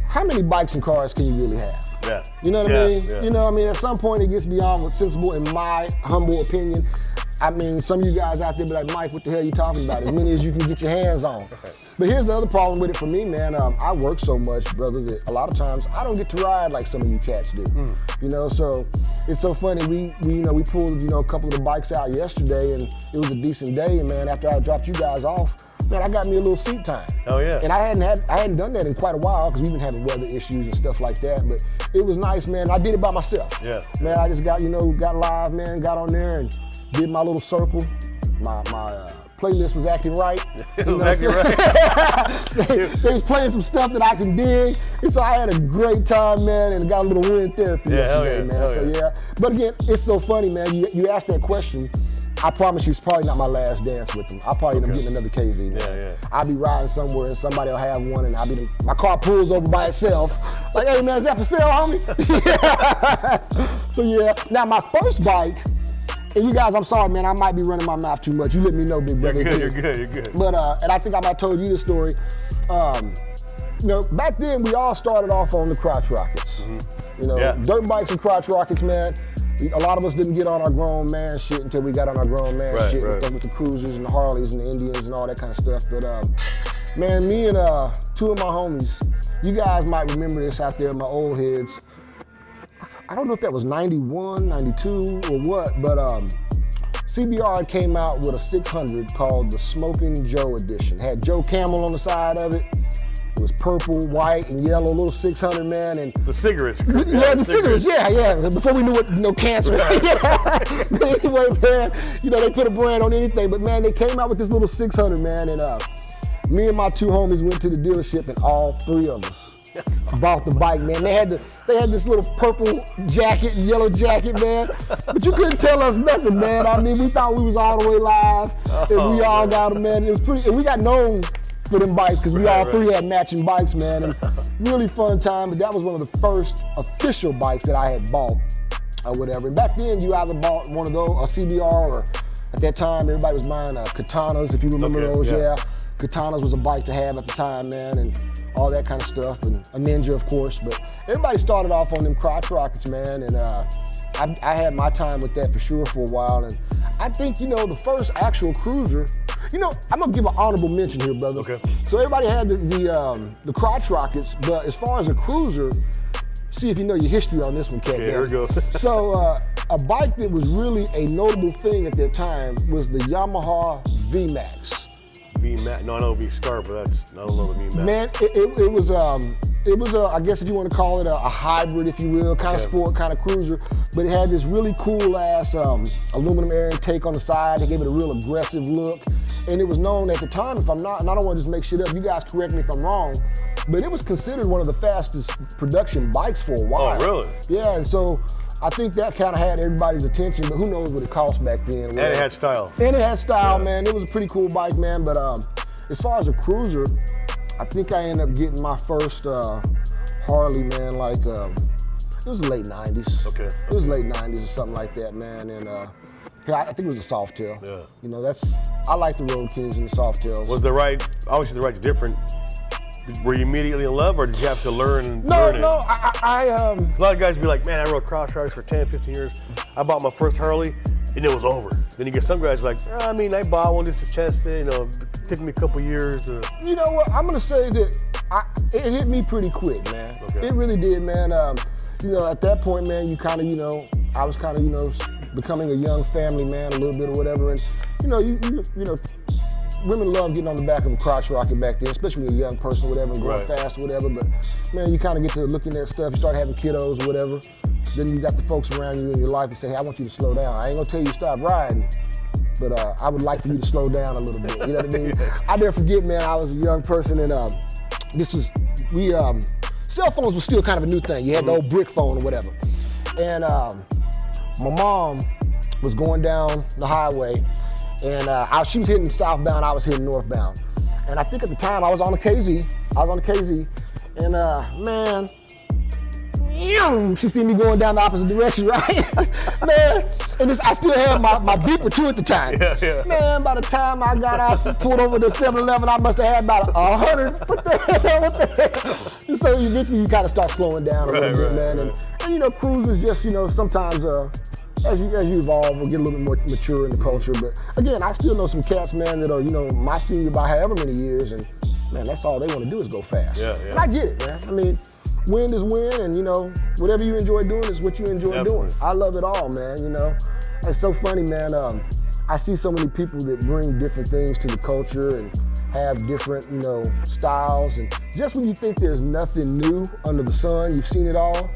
How many bikes and cars can you really have? Yeah. You know what I mean? Yeah. At some point it gets beyond what's sensible, in my humble opinion. Some of you guys out there be like, Mike, what the hell are you talking about? As many as you can get your hands on. But here's the other problem with it for me, man. I work so much, brother, that a lot of times I don't get to ride like some of you cats do. So it's so funny. We pulled, a couple of the bikes out yesterday, and it was a decent day. And man, after I dropped you guys off, man, I got me a little seat time. Oh yeah. And I hadn't done that in quite a while because we've been having weather issues and stuff like that. But it was nice, man. I did it by myself. Yeah. Man, I just got live, man, got on there and did my little circle. My playlist was acting right. It was acting right. They was playing some stuff that I can dig. And so I had a great time, man, and got a little wind therapy yesterday, man. So But again, it's so funny, man. You asked that question. I promise you, it's probably not my last dance with them. I'll probably end up getting another KZ. Man. Yeah. I'll be riding somewhere and somebody will have one, and my car pulls over by itself. Like, hey man, is that for sale, homie? So yeah. Now my first bike. And you guys, I'm sorry, man, I might be running my mouth too much. You let me know, big brother. You're good. But, and I think I might have told you the story. Back then, we all started off on the crotch rockets. Dirt bikes and crotch rockets, man. A lot of us didn't get on our grown man shit until we got on our grown man shit with the cruisers and the Harleys and the Indians and all that kind of stuff. But, man, me and two of my homies, you guys might remember this out there, my old heads. I don't know if that was 91, 92 or what, but CBR came out with a 600 called the Smoking Joe edition. Had Joe Camel on the side of it. It was purple, white, and yellow, little 600, man. And the cigarettes. Yeah, the cigarettes, yeah. Before we knew what cancer was. But anyway, man, they put a brand on anything. But man, they came out with this little 600, man. And me and my two homies went to the dealership, and all three of us bought the bike, man. They had this little purple jacket and yellow jacket, man. But you couldn't tell us nothing, man. I mean, we thought we was all the way live, and we all got them, man. It was pretty, and we got known for them bikes because we all three had matching bikes, man. And really fun time. But that was one of the first official bikes that I had bought or whatever. And back then, you either bought one of those, a CBR, or at that time, everybody was buying Katanas, if you remember those, yeah. Katanas was a bike to have at the time, man, and all that kind of stuff, and a Ninja, of course. But everybody started off on them crotch rockets, man, and I had my time with that for sure for a while. And I think, the first actual cruiser, I'm gonna give an honorable mention here, brother. Okay. So everybody had the crotch rockets, but as far as a cruiser, see if you know your history on this one, Cat. Okay, here we go. So a bike that was really a notable thing at that time was the Yamaha VMAX. VMAX. No, I know V-Star, but I don't know the VMAX. Man, it was I guess if you want to call it a hybrid, if you will, kind of sport, kind of cruiser, but it had this really cool ass aluminum air intake on the side. They gave it a real aggressive look, and it was known at the time, if I'm not, and I don't want to just make shit up, you guys correct me if I'm wrong, but it was considered one of the fastest production bikes for a while. Oh, really? Yeah, and so I think that kind of had everybody's attention, but who knows what it cost back then. And it had style. And it had style, man. It was a pretty cool bike, man. But as far as a cruiser, I think I ended up getting my first Harley, man, like, it was the late 90s. Okay. It was late 90s or something like that, man. And I think it was a Softail. Yeah. I like the Road Kings and the Softails. Was the ride, obviously the ride's different Were you immediately in love, or did you have to learn it? No. A lot of guys be like, man, I rode cross trikes for 10, 15 years. I bought my first Harley, and it was over. Then you get some guys like, I bought one just to test it. It took me a couple years. You know what? I'm gonna say that it hit me pretty quick, man. Okay. It really did, man. At that point, man, you kind of, I was kind of, becoming a young family man a little bit or whatever, and women love getting on the back of a crotch rocket back then, especially when you're a young person or whatever and going fast or whatever. But man, you kind of get to looking at stuff. You start having kiddos or whatever. Then you got the folks around you in your life that say, hey, I want you to slow down. I ain't gonna tell you to stop riding, but I would like for you to slow down a little bit. You know what I mean? I never forget, man. I was a young person, and cell phones was still kind of a new thing. You had the old brick phone or whatever, and my mom was going down the highway, and she was hitting southbound, I was hitting northbound. And I think at the time I was on the KZ, and man, she see me going down the opposite direction, right? Man, and I still had my beeper too at the time. Yeah. Man, by the time I got out, pulled over to 7-Eleven, I must have had about 100. What the hell? And so eventually you kind of start slowing down a little bit, man. And cruise is just, sometimes as you evolve or get a little bit more mature in the culture. But again, I still know some cats, man, that are, my senior by however many years, and man, that's all they want to do is go fast. Yeah. And I get it, man. Win is win, and whatever you enjoy doing is what you enjoy doing. I love it all, man. It's so funny, man. I see so many people that bring different things to the culture and have different, styles. And just when you think there's nothing new under the sun, you've seen it all.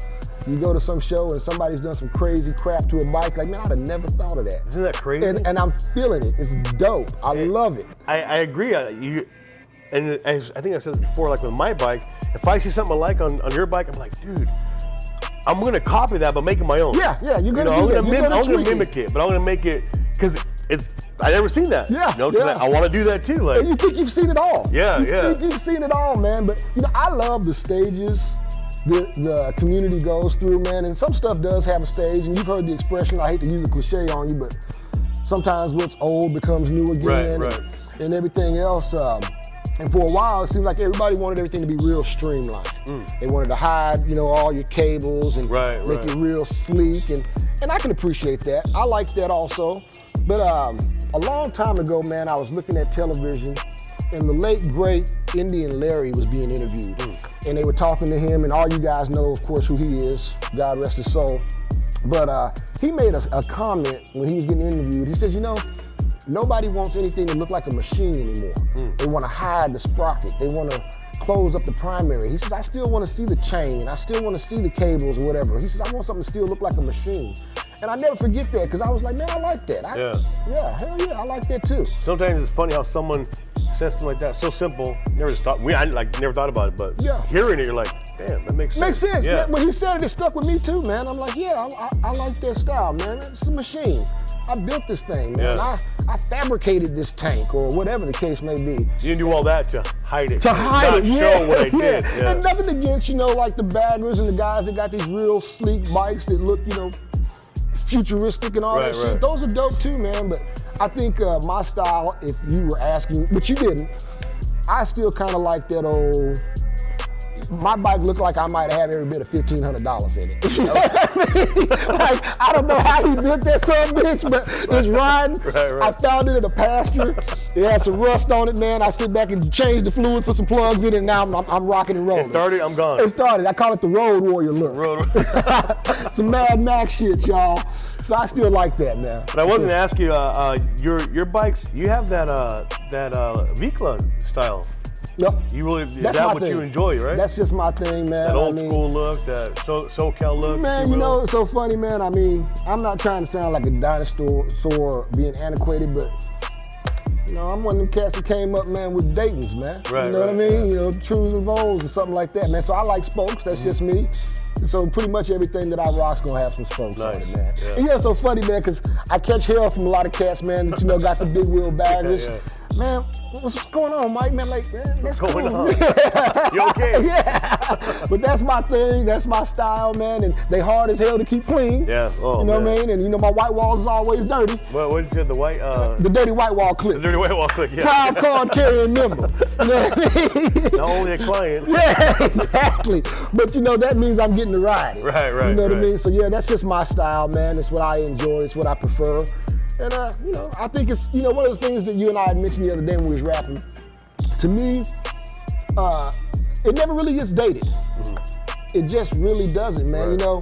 You go to some show and somebody's done some crazy crap to a bike. Like, man, I'd have never thought of that. Isn't that crazy? And I'm feeling it. It's dope. I love it. I agree. And I think I've said this before, like with my bike, if I see something I like on your bike, I'm like, dude, I'm gonna copy that, but make it my own. Yeah, you're gonna I'm gonna mimic it, but I'm gonna make it, because I never seen that. Yeah. I want to do that too. Like, and you think you've seen it all. Yeah. You've seen it all, man. But I love the stages the community goes through, man. And some stuff does have a stage, and you've heard the expression, I hate to use a cliche on you, but sometimes what's old becomes new again, and everything else. And for a while, it seemed like everybody wanted everything to be real streamlined. They wanted to hide, all your cables and make it real sleek. And I can appreciate that. I like that also. But a long time ago, man, I was looking at television, and the late, great Indian Larry was being interviewed. And they were talking to him, and all you guys know, of course, who he is. God rest his soul. But he made a comment when he was getting interviewed. He says, nobody wants anything to look like a machine anymore. They want to hide the sprocket. They want to close up the primary. He says, I still want to see the chain. I still want to see the cables or whatever. He says, I want something to still look like a machine. And I never forget that, because I was like, man, I like that. Yeah, hell yeah, I like that too. Sometimes it's funny how someone says something like that, so simple. Never thought about it, but hearing it, you're like, damn, that makes sense. Makes sense. Yeah. When he said it, it stuck with me too, man. I'm like, yeah, I like that style, man. It's a machine. I built this thing, man. I fabricated this tank, or whatever the case may be. You didn't do all that to hide it. Not show what I did. Yeah. And nothing against, like the baggers and the guys that got these real sleek bikes that look, futuristic and all that shit. Those are dope too, man. But I think my style, if you were asking, but you didn't, I still kind of like that old. My bike looked like I might have every bit of $1,500 in it. You know what I mean? Like, I don't know how he built that son of a bitch, but it's riding. I found it in a pasture. It had some rust on it, man. I sit back and change the fluids, put some plugs in it, and now I'm rocking and rolling. It started, I'm gone. It started. I call it the Road Warrior look. Some Mad Max shit, y'all. So I still like that, man. But I wasn't to ask you, your bikes, you have that Vikla style. Yep. You really, is that what you enjoy, right? That's just my thing, man. That old school look, that Socal look. Man, it's so funny, man. I mean, I'm not trying to sound like a dinosaur being antiquated, but I'm one of them cats that came up, man, with Dayton's, man. Right, you know what I mean? Trues and Vols or something like that, man. So I like spokes. That's just me. So pretty much everything that I rock's gonna have some spokes on it, man. Yeah. And it's so funny, man, because I catch hell from a lot of cats, man, that got the big wheel baggers. man, what's going on, Mike? Man, like, man, that's What's going cool. on? You okay? Yeah, but that's my thing, that's my style, man, and they hard as hell to keep clean. Yeah, oh, you know man. what I mean? And you know my white walls is always dirty. Well, what did you say, the white? The dirty white wall clip. The dirty white wall click, yeah. Proud card carrying member. You know what I mean? Not only a client. Yeah, exactly. But you know, that means I'm getting to ride it. Right, You know what I right. mean? So yeah, that's just my style, man. It's what I enjoy, it's what I prefer. And you know, I think it's, you know, one of the things that you and I had mentioned the other day when we was rapping, to me, it never really gets dated. It just really doesn't, man. Right. You know,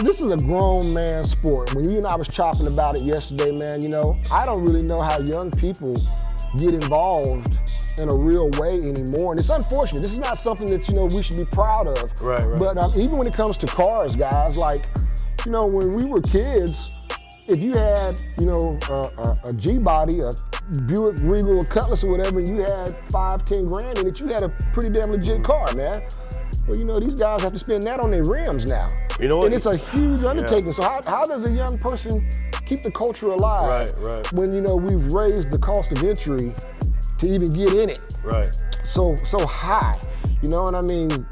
this is a grown man sport. When you and I was chopping about it yesterday, man, you know, I don't really know how young people get involved in a real way anymore. And it's unfortunate. This is not something that, you know, we should be proud of. Right. But even when it comes to cars, guys, like, you know, when we were kids, if you had, you know, a G-body, a Buick Regal, a Cutlass or whatever, and you had 5-10 grand in it, you had a pretty damn legit car, man. Well, you know, these guys have to spend that on their rims now. You know what? And it's a huge undertaking. So how does a young person keep the culture alive Right. when, you know, we've raised the cost of entry to even get in it Right. so high? You know what I mean?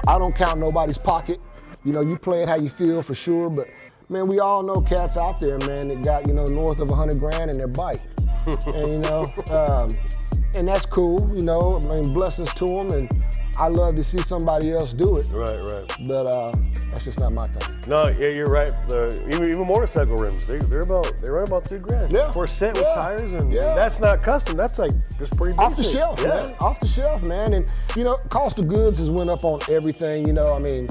I don't count nobody's pocket. You know, you play it how you feel for sure, but man, we all know cats out there, man, that got, you know, north of 100 grand in their bike. And, you know, and that's cool, you know, I mean, blessings to them, and I love to see somebody else do it. Right. But that's just not my thing. No, yeah, you're right. Even motorcycle rims, they run about $2 grand. Yeah. For a set with Yeah. tires, and Yeah. that's not custom. That's like just pretty basic. Off the shelf, yeah. man. Off the shelf, man. And, you know, cost of goods has went up on everything, you know, I mean,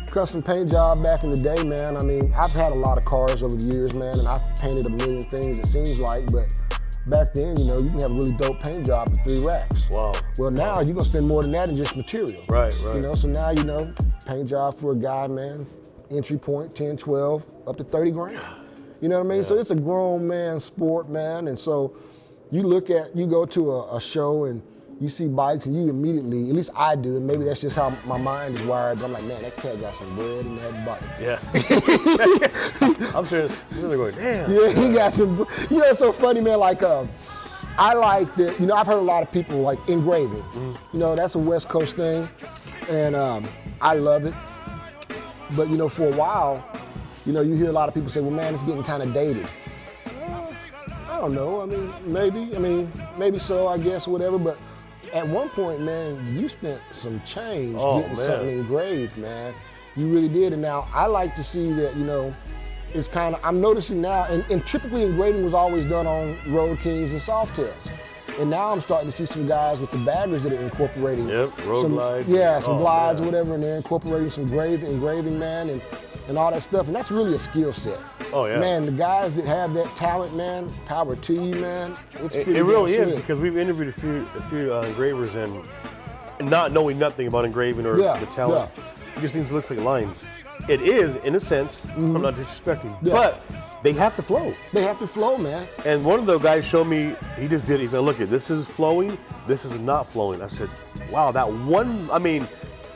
custom paint job back in the day, man. I mean, I've had a lot of cars over the years, man, and I've painted a million things, it seems like, but back then, you know, you can have a really dope paint job for 3 racks. Wow. Well, now you're gonna spend more than that in just material. Right. You know, so now, you know, paint job for a guy, man, entry point 10, 12, up to 30 grand. You know what I mean? So it's a grown man sport, man. And so you go to a show and you see bikes and you immediately, at least I do, and maybe that's just how my mind is wired, but I'm like, man, that cat got some bread in that bike. Yeah. I'm sitting there going, damn. Yeah, he got some, you know, it's so funny, man, like, I like that, you know, I've heard a lot of people like engraving. You know, that's a West Coast thing, and I love it. But, you know, for a while, you know, you hear a lot of people say, well, man, it's getting kind of dated. I don't know, I mean, maybe so, I guess, whatever, but at one point, man, you spent some change getting something engraved, man. You really did, and now I like to see that, you know, it's kind of, I'm noticing now, and typically engraving was always done on Road Kings and Softails. And now I'm starting to see some guys with the baggers that are incorporating road glides. Yeah, some glides, man. whatever, and they're incorporating some engraving, man, and all that stuff. And that's really a skill set. Oh, yeah. Man, the guys that have that talent, man, power to you, man. It's pretty It really damn is, slick. because we've interviewed a few engravers, and not knowing nothing about engraving or the talent, it just seems it looks like lines. It is, in a sense, I'm not disrespecting, but they have to flow. They have to flow, man. And one of the guys showed me, he just did it. He said, look, this is flowing, this is not flowing. I said, wow, that one, I mean,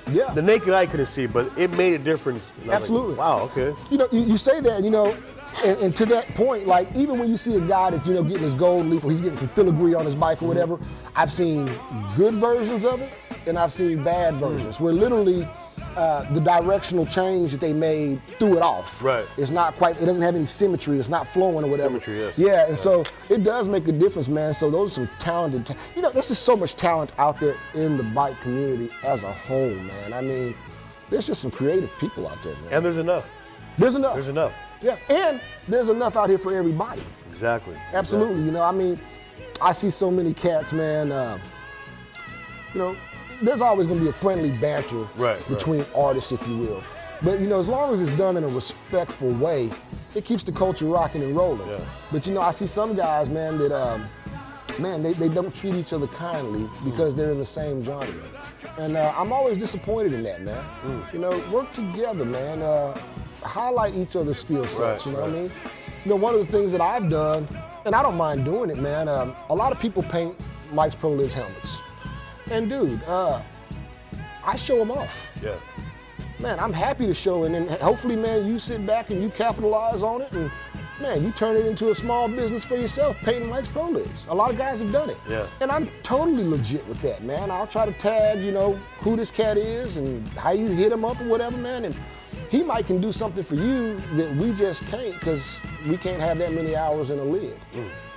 the naked eye couldn't see, but it made a difference. And I was Absolutely. like, wow, okay. You know, you say that, you know, and to that point, like, even when you see a guy that's, you know, getting his gold leaf or he's getting some filigree on his bike or whatever, I've seen good versions of it and I've seen bad versions where literally the directional change that they made threw it off. Right. It's not quite, it doesn't have any symmetry, it's not flowing or whatever. Symmetry, yes. Yeah, and so it does make a difference, man. So those are some talented, you know, there's just so much talent out there in the bike community as a whole, man. I mean, there's just some creative people out there, man. And there's enough. There's enough. There's enough. Yeah, and there's enough out here for everybody. Exactly. Absolutely. You know, I mean, I see so many cats, man. You know, there's always going to be a friendly banter between artists, if you will. But, you know, as long as it's done in a respectful way, it keeps the culture rocking and rolling. Yeah. But, you know, I see some guys, man, that, man, they don't treat each other kindly because they're in the same genre. And I'm always disappointed in that, man. You know, work together, man. Highlight each other's skill sets, you know what I mean? You know, one of the things that I've done, and I don't mind doing it, man, a lot of people paint Mike's Pro Liz helmets. And dude, I show them off. Yeah. Man, I'm happy to show, and then hopefully, man, you sit back and you capitalize on it, and man, you turn it into a small business for yourself, painting lights pro lids. A lot of guys have done it. Yeah. And I'm totally legit with that, man. I'll try to tag, you know, who this cat is and how you hit him up or whatever, man. And he might can do something for you that we just can't, because we can't have that many hours in a lid.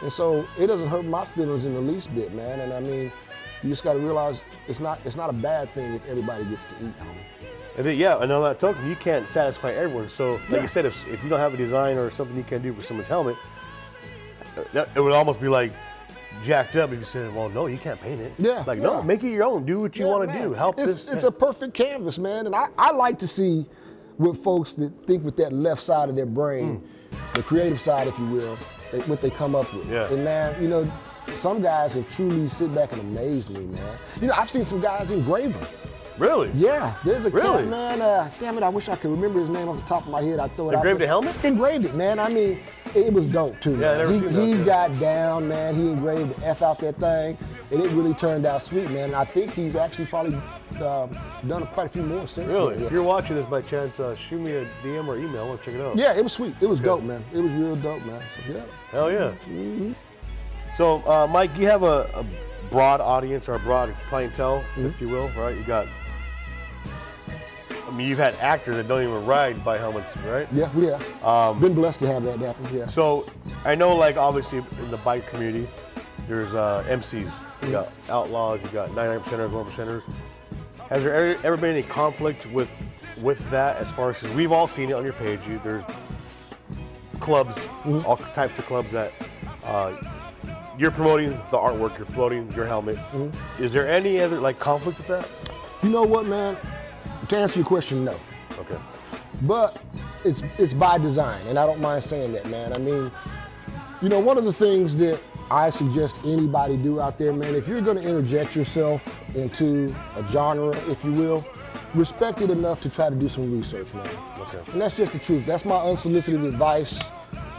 And so it doesn't hurt my feelings in the least bit, man. And I mean, you just got to realize it's not a bad thing if everybody gets to eat, homie. And then, yeah, and on that token, you can't satisfy everyone. So, like you said, if you don't have a design or something you can do for someone's helmet, it would almost be like jacked up if you said, well, no, you can't paint it. Yeah. Like, no, make it your own. Do what you want to do. Help this. It's a perfect canvas, man. And I like to see what folks that think with that left side of their brain, the creative side, if you will, what they come up with. Yeah. And man, you know, some guys have truly sit back and amazed me, man. You know, I've seen some guys engraving. Really? Yeah, there's a cat, man, damn it, I wish I could remember his name off the top of my head. I throw it Engraved out a helmet? Engraved it, man. I mean, it was dope too, Yeah, I man. never seen that, He yeah. got down, man. He engraved the F out that thing, and it really turned out sweet, man. And I think he's actually probably done quite a few more since Really? then. Yeah. If you're watching this by chance, shoot me a DM or email. I want to check it out. Yeah, it was sweet. It was dope, man. It was real dope, man. So yeah. Hell yeah. So, Mike, you have a broad audience or a broad clientele, if you will, right? You got, I mean, you've had actors that don't even ride by helmets, right? Yeah, we have. Been blessed to have that happen, yeah. So, I know, like, obviously, in the bike community, there's MCs. You got outlaws, you got 99%ers, 1%ers. Has there ever been any conflict with that as far as, 'cause we've all seen it on your page, there's clubs, all types of clubs that you're promoting the artwork, you're promoting your helmet. Is there any other, like, conflict with that? You know what, man? To answer your question, no. Okay. But it's by design, and I don't mind saying that, man. I mean, you know, one of the things that I suggest anybody do out there, man, if you're gonna interject yourself into a genre, if you will, respect it enough to try to do some research, man. Okay. And that's just the truth. That's my unsolicited advice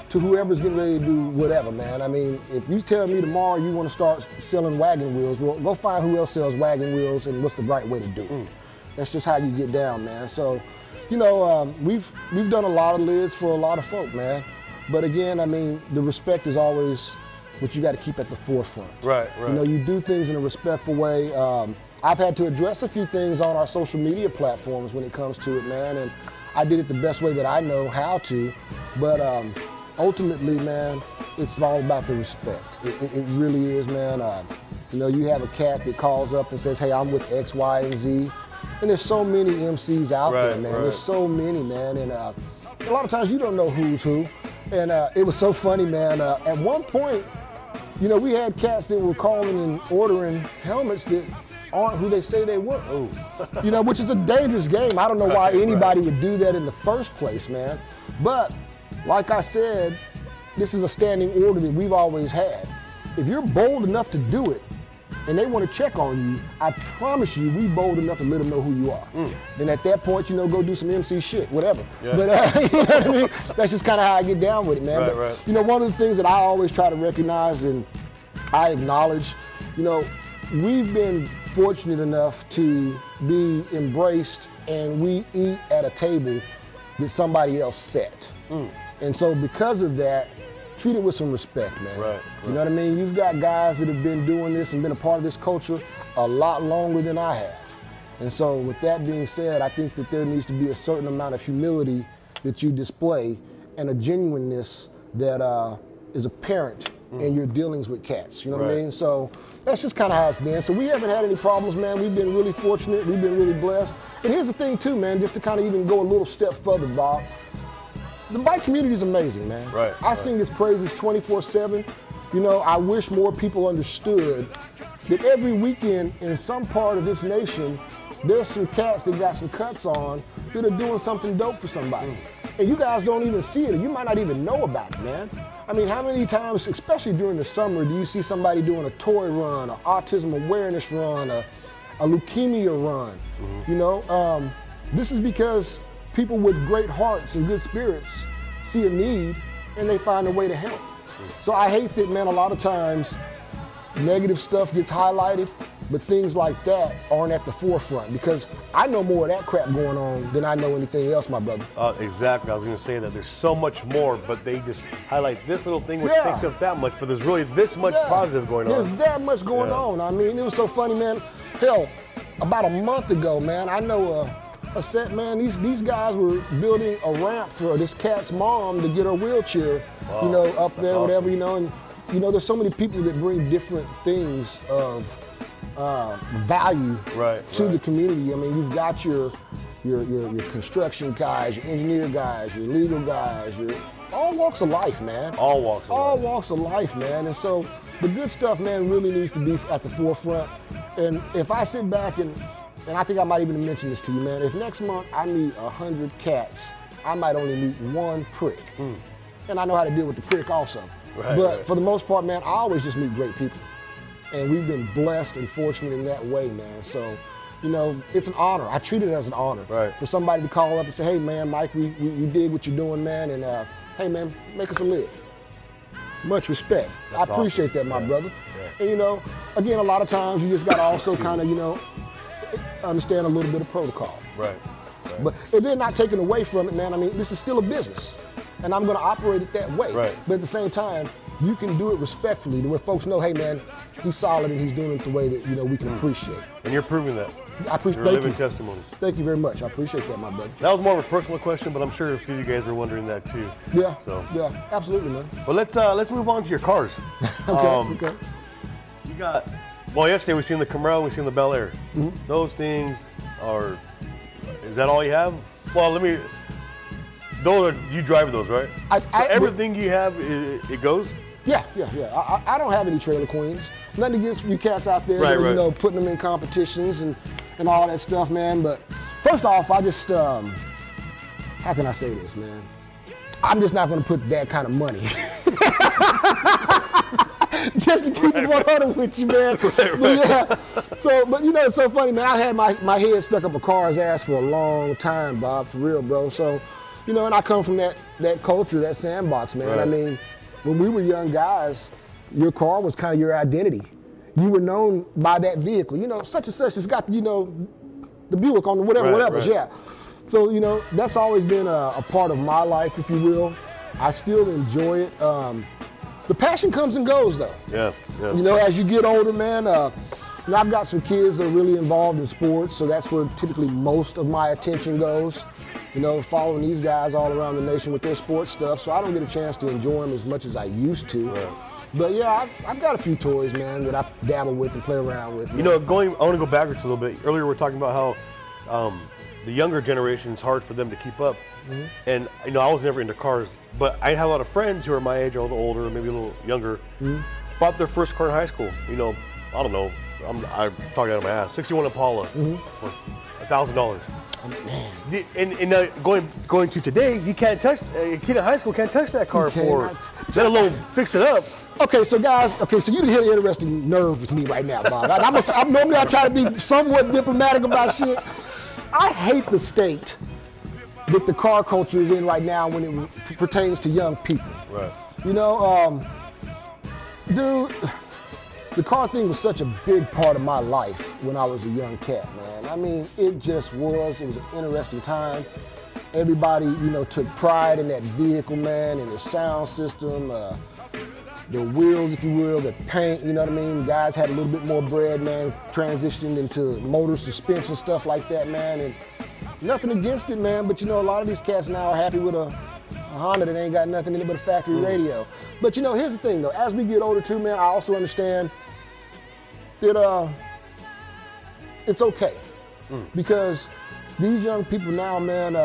to whoever's getting ready to do whatever, man. I mean, if you tell me tomorrow you want to start selling wagon wheels, well, go find who else sells wagon wheels and what's the right way to do it. That's just how you get down, man. So, you know, we've done a lot of lids for a lot of folk, man. But again, I mean, the respect is always what you got to keep at the forefront. Right. You know, you do things in a respectful way. I've had to address a few things on our social media platforms when it comes to it, man, and I did it the best way that I know how to. But ultimately, man, it's all about the respect. It really is, man. You know, you have a cat that calls up and says, hey, I'm with X, Y, and Z. And there's so many MCs out there, man. There's so many, man. And a lot of times you don't know who's who. And it was so funny, man. At one point, you know, we had cats that were calling and ordering helmets that aren't who they say they were. You know, which is a dangerous game. I don't know why anybody would do that in the first place, man. But like I said, this is a standing order that we've always had. If you're bold enough to do it, and they want to check on you, I promise you, we bold enough to let them know who you are. And at that point, you know, go do some MC shit, whatever. Yeah. But you know what I mean? That's just kind of how I get down with it, man. Right. You know, one of the things that I always try to recognize and I acknowledge, you know, we've been fortunate enough to be embraced and we eat at a table that somebody else set. And so because of that, treat it with some respect, man. Right. You know what I mean? You've got guys that have been doing this and been a part of this culture a lot longer than I have. And so with that being said, I think that there needs to be a certain amount of humility that you display and a genuineness that is apparent in your dealings with cats. You know what I mean? So that's just kind of how it's been. So we haven't had any problems, man. We've been really fortunate. We've been really blessed. And here's the thing too, man, just to kind of even go a little step further, Bob. The bike community is amazing, man. I sing its praises 24/7. You know, I wish more people understood that every weekend in some part of this nation, there's some cats that got some cuts on that are doing something dope for somebody. And you guys don't even see it, or you might not even know about it, man. I mean, how many times, especially during the summer, do you see somebody doing a toy run, an autism awareness run, a leukemia run? You know, this is because people with great hearts and good spirits see a need and they find a way to help. So I hate that, man, a lot of times negative stuff gets highlighted but things like that aren't at the forefront because I know more of that crap going on than I know anything else, my brother. Exactly. I was going to say that there's so much more, but they just highlight this little thing which Yeah. takes up that much, but there's really this much Yeah. positive going on. There's that much going on. I mean, it was so funny, man. Hell, about a month ago, man, I know a set, man, these guys were building a ramp for this cat's mom to get her wheelchair, Wow. up there, That's whatever, awesome. and there's so many people that bring different things of value to the community. I mean, you've got your construction guys, your engineer guys, your legal guys, your all walks of life, man. All walks of All life. walks of life, man. And so the good stuff, man, really needs to be at the forefront. And if I sit back and I think I might even mention this to you, man, if next month I meet 100 cats, I might only meet one prick. And I know how to deal with the prick also. But for the most part, man, I always just meet great people. And we've been blessed and fortunate in that way, man. So, it's an honor. I treat it as an honor for somebody to call up and say, hey, man, Mike, we dig what you're doing, man. And, hey, man, make us a lid. Much respect. That's I appreciate awesome. that, my brother. Yeah. And, again, a lot of times you just got to also kind of, understand a little bit of protocol. Right. But if they're not taken away from it, man, I mean, this is still a business. And I'm going to operate it that way. Right. But at the same time, you can do it respectfully to where folks know, hey, man, he's solid and he's doing it the way that, we can appreciate. And you're proving that. I appreciate. You're a Thank living you. testimony. Thank you very much. I appreciate that, my brother. That was more of a personal question, but I'm sure a few of you guys were wondering that too. Yeah. So. Yeah, absolutely, man. But let's move on to your cars. Okay. You got, yesterday we seen the Camaro, we seen the Bel Air. Those things is that all you have? Well, you drive those, right? Everything you have, it goes? Yeah. I don't have any trailer queens. Nothing against you cats out there that are, putting them in competitions and all that stuff, man. But first off, I just, how can I say this, man? I'm just not going to put that kind of money. Just to keep it 100 with you, man. But yeah. So, but it's so funny, man. I had my head stuck up a car's ass for a long time, Bob, for real, bro. So, and I come from that culture, that sandbox, man. Right. I mean, when we were young guys, your car was kind of your identity. You were known by that vehicle. Such and such has got, the Buick on the whatever. Yeah. So, that's always been a part of my life, if you will. I still enjoy it. The passion comes and goes, though. Yeah. As you get older, man, I've got some kids that are really involved in sports, so that's where typically most of my attention goes. Following these guys all around the nation with their sports stuff, so I don't get a chance to enjoy them as much as I used to. Right. But yeah, I've got a few toys, man, that I dabble with and play around with. I want to go backwards a little bit. Earlier we were talking about how the younger generation, it's hard for them to keep up. And I was never into cars, but I have a lot of friends who are my age, a little older, maybe a little younger, bought their first car in high school. I don't know, I'm talking out of my ass. 61 Impala for $1,000. Man. And going to today, you can't touch a kid in high school can't touch that car for, let alone fix it up. Okay, so guys, so you done hit an interesting nerve with me right now, Bob. Normally I try to be somewhat diplomatic about shit. I hate the state that the car culture is in right now when it pertains to young people. Right. Dude, the car thing was such a big part of my life when I was a young cat, man. I mean, it just was. It was an interesting time. Everybody, took pride in that vehicle, man, and their sound system, the wheels, if you will, the paint, you know what I mean? Guys had a little bit more bread, man, transitioned into motor suspension, stuff like that, man. And nothing against it, man, but a lot of these cats now are happy with a Honda that ain't got nothing in it but a factory radio. But here's the thing though, as we get older too, man, I also understand that it's okay. Because these young people now, man,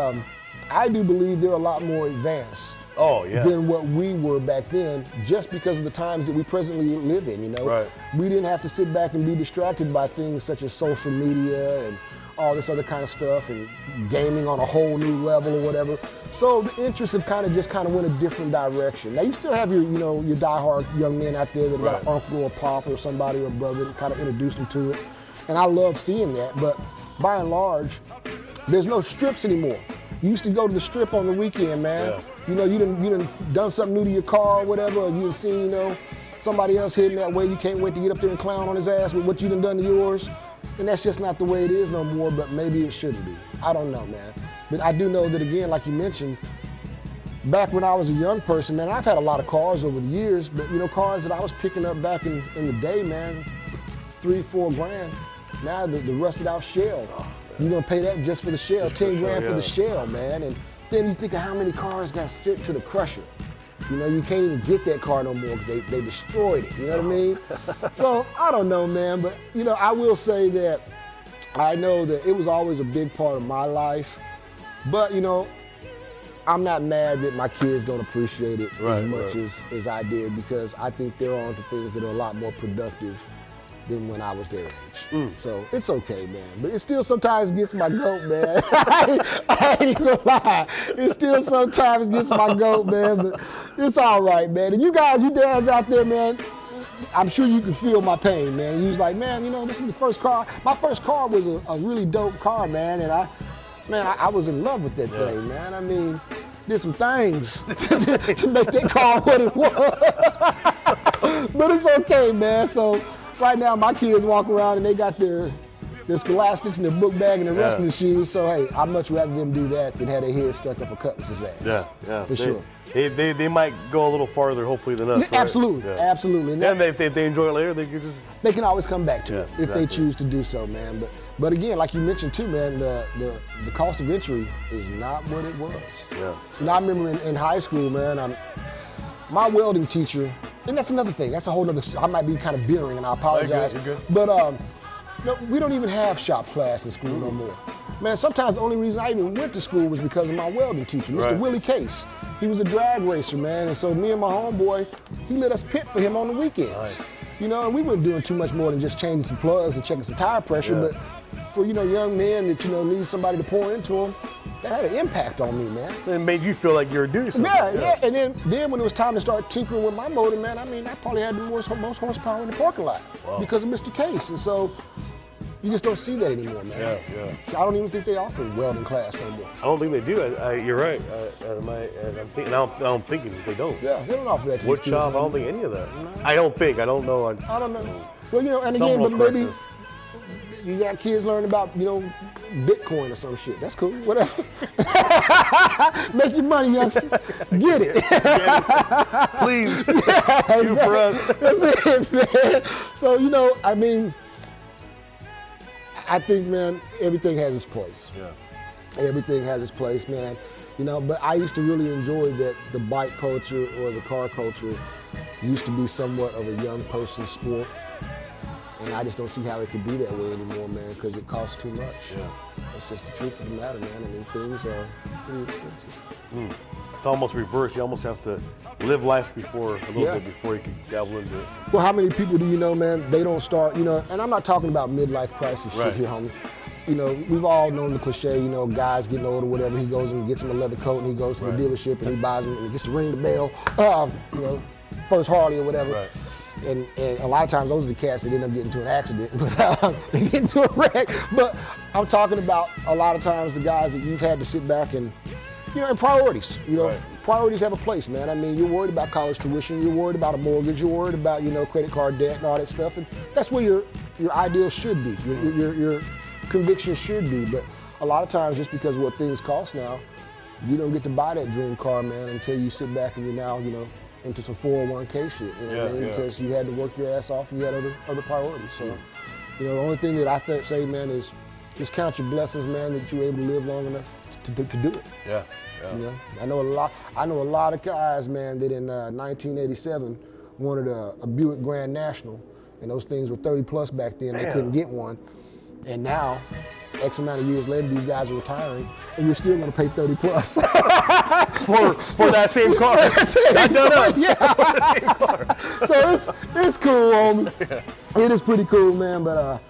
I do believe they're a lot more advanced than what we were back then, just because of the times that we presently live in, Right. We didn't have to sit back and be distracted by things such as social media and all this other kind of stuff and gaming on a whole new level or whatever. So the interests have kind of went a different direction. Now you still have your, your diehard young men out there that got an uncle or a pop or somebody or a brother that kind of introduced them to it. And I love seeing that, but by and large, there's no strips anymore. You used to go to the strip on the weekend, man. Yeah. You done done something new to your car or whatever, or you done seen, somebody else hitting that way, you can't wait to get up there and clown on his ass with what you done to yours. And that's just not the way it is no more, but maybe it shouldn't be. I don't know, man. But I do know that, again, like you mentioned, back when I was a young person, man, I've had a lot of cars over the years, but cars that I was picking up back in the day, man, 3-4 grand. Now the rusted out shell, you're gonna pay that just for the shell, 10 grand for the shell, man. And then you think of how many cars got sent to the crusher. You can't even get that car no more because they destroyed it, you know what I mean? So I don't know, man, but I will say that I know that it was always a big part of my life, but I'm not mad that my kids don't appreciate it as much as I did, because I think they're on to things that are a lot more productive than when I was their age. So it's okay, man. But it still sometimes gets my goat, man. I ain't even gonna lie. It still sometimes gets my goat, man, but it's all right, man. And you guys, you dads out there, man, I'm sure you can feel my pain, man. You was like, man, this is the first car. My first car was a really dope car, man, and I was in love with that thing, man. I mean, did some things to make that car what it was. But it's okay, man. So right now, my kids walk around and they got their scholastics and their book bag and their wrestling shoes. So hey, I'd much rather them do that than have their head stuck up a cutlass's ass. Yeah, for sure. They might go a little farther, hopefully, than us. Right? Absolutely, absolutely. And if they enjoy it later, they can always come back to it if they choose to do so, man. But again, like you mentioned too, man, the cost of entry is not what it was. Yeah. I remember in high school, man, my welding teacher, and that's another thing. That's a whole nother. I might be kind of veering, and I apologize. You're good. But we don't even have shop class in school no more. Man, sometimes the only reason I even went to school was because of my welding teacher, Mr. Willie Case. He was a drag racer, man, and so me and my homeboy, he let us pit for him on the weekends. And we weren't doing too much more than just changing some plugs and checking some tire pressure, but for, young men that, need somebody to pour into them, that had an impact on me, man. It made you feel like you were doing something. Yeah. And then when it was time to start tinkering with my motor, man, I probably had the most horsepower in the parking lot because of Mr. Case. And so you just don't see that anymore, man. Yeah. I don't even think they offer welding class no more. I don't think they do. You're right. I'm thinking they don't. Yeah, they don't offer that to wood shop, I don't think any of that. No. I don't know. I don't know. Well, and again, but maybe you got kids learning about, Bitcoin or some shit. That's cool. Whatever. Make your money, youngster. Get it. Please. Do for us. That's it, man. So, I think, man, everything has its place. Yeah. Everything has its place, man. But I used to really enjoy that the bike culture or the car culture used to be somewhat of a young person's sport. And I just don't see how it could be that way anymore, man, because it costs too much. Yeah. That's just the truth of the matter, man. I mean, things are pretty expensive. It's almost reversed. You almost have to live life a little bit before you can dabble into it. Well, how many people do you know, man, they don't start, and I'm not talking about midlife crisis shit here, homie. We've all known the cliche, guys getting old or whatever, he goes and gets him a leather coat and he goes to the dealership and he buys him and he gets to ring the bell, first Harley or whatever. Right. And a lot of times those are the cats that end up getting into an accident, but they get into a wreck. But I'm talking about a lot of times the guys that you've had to sit back and, and priorities. Priorities have a place, man. I mean, you're worried about college tuition, you're worried about a mortgage, you're worried about, credit card debt and all that stuff. And that's where your ideal should be, your conviction should be. But a lot of times, just because of what things cost now, you don't get to buy that dream car, man, until you sit back and you're now, into some 401k shit, what I mean? Because you had to work your ass off and you had other priorities. So, the only thing that I say, man, is just count your blessings, man, that you're able to live long enough to do it. Yeah. I know a lot of guys, man, that in 1987 wanted a Buick Grand National, and those things were 30 plus back then. Damn. They couldn't get one, and now, X amount of years later, these guys are retiring, and you're still going to pay 30 plus for that same car. Yeah. So it's cool, homie. Yeah. It is pretty cool, man. But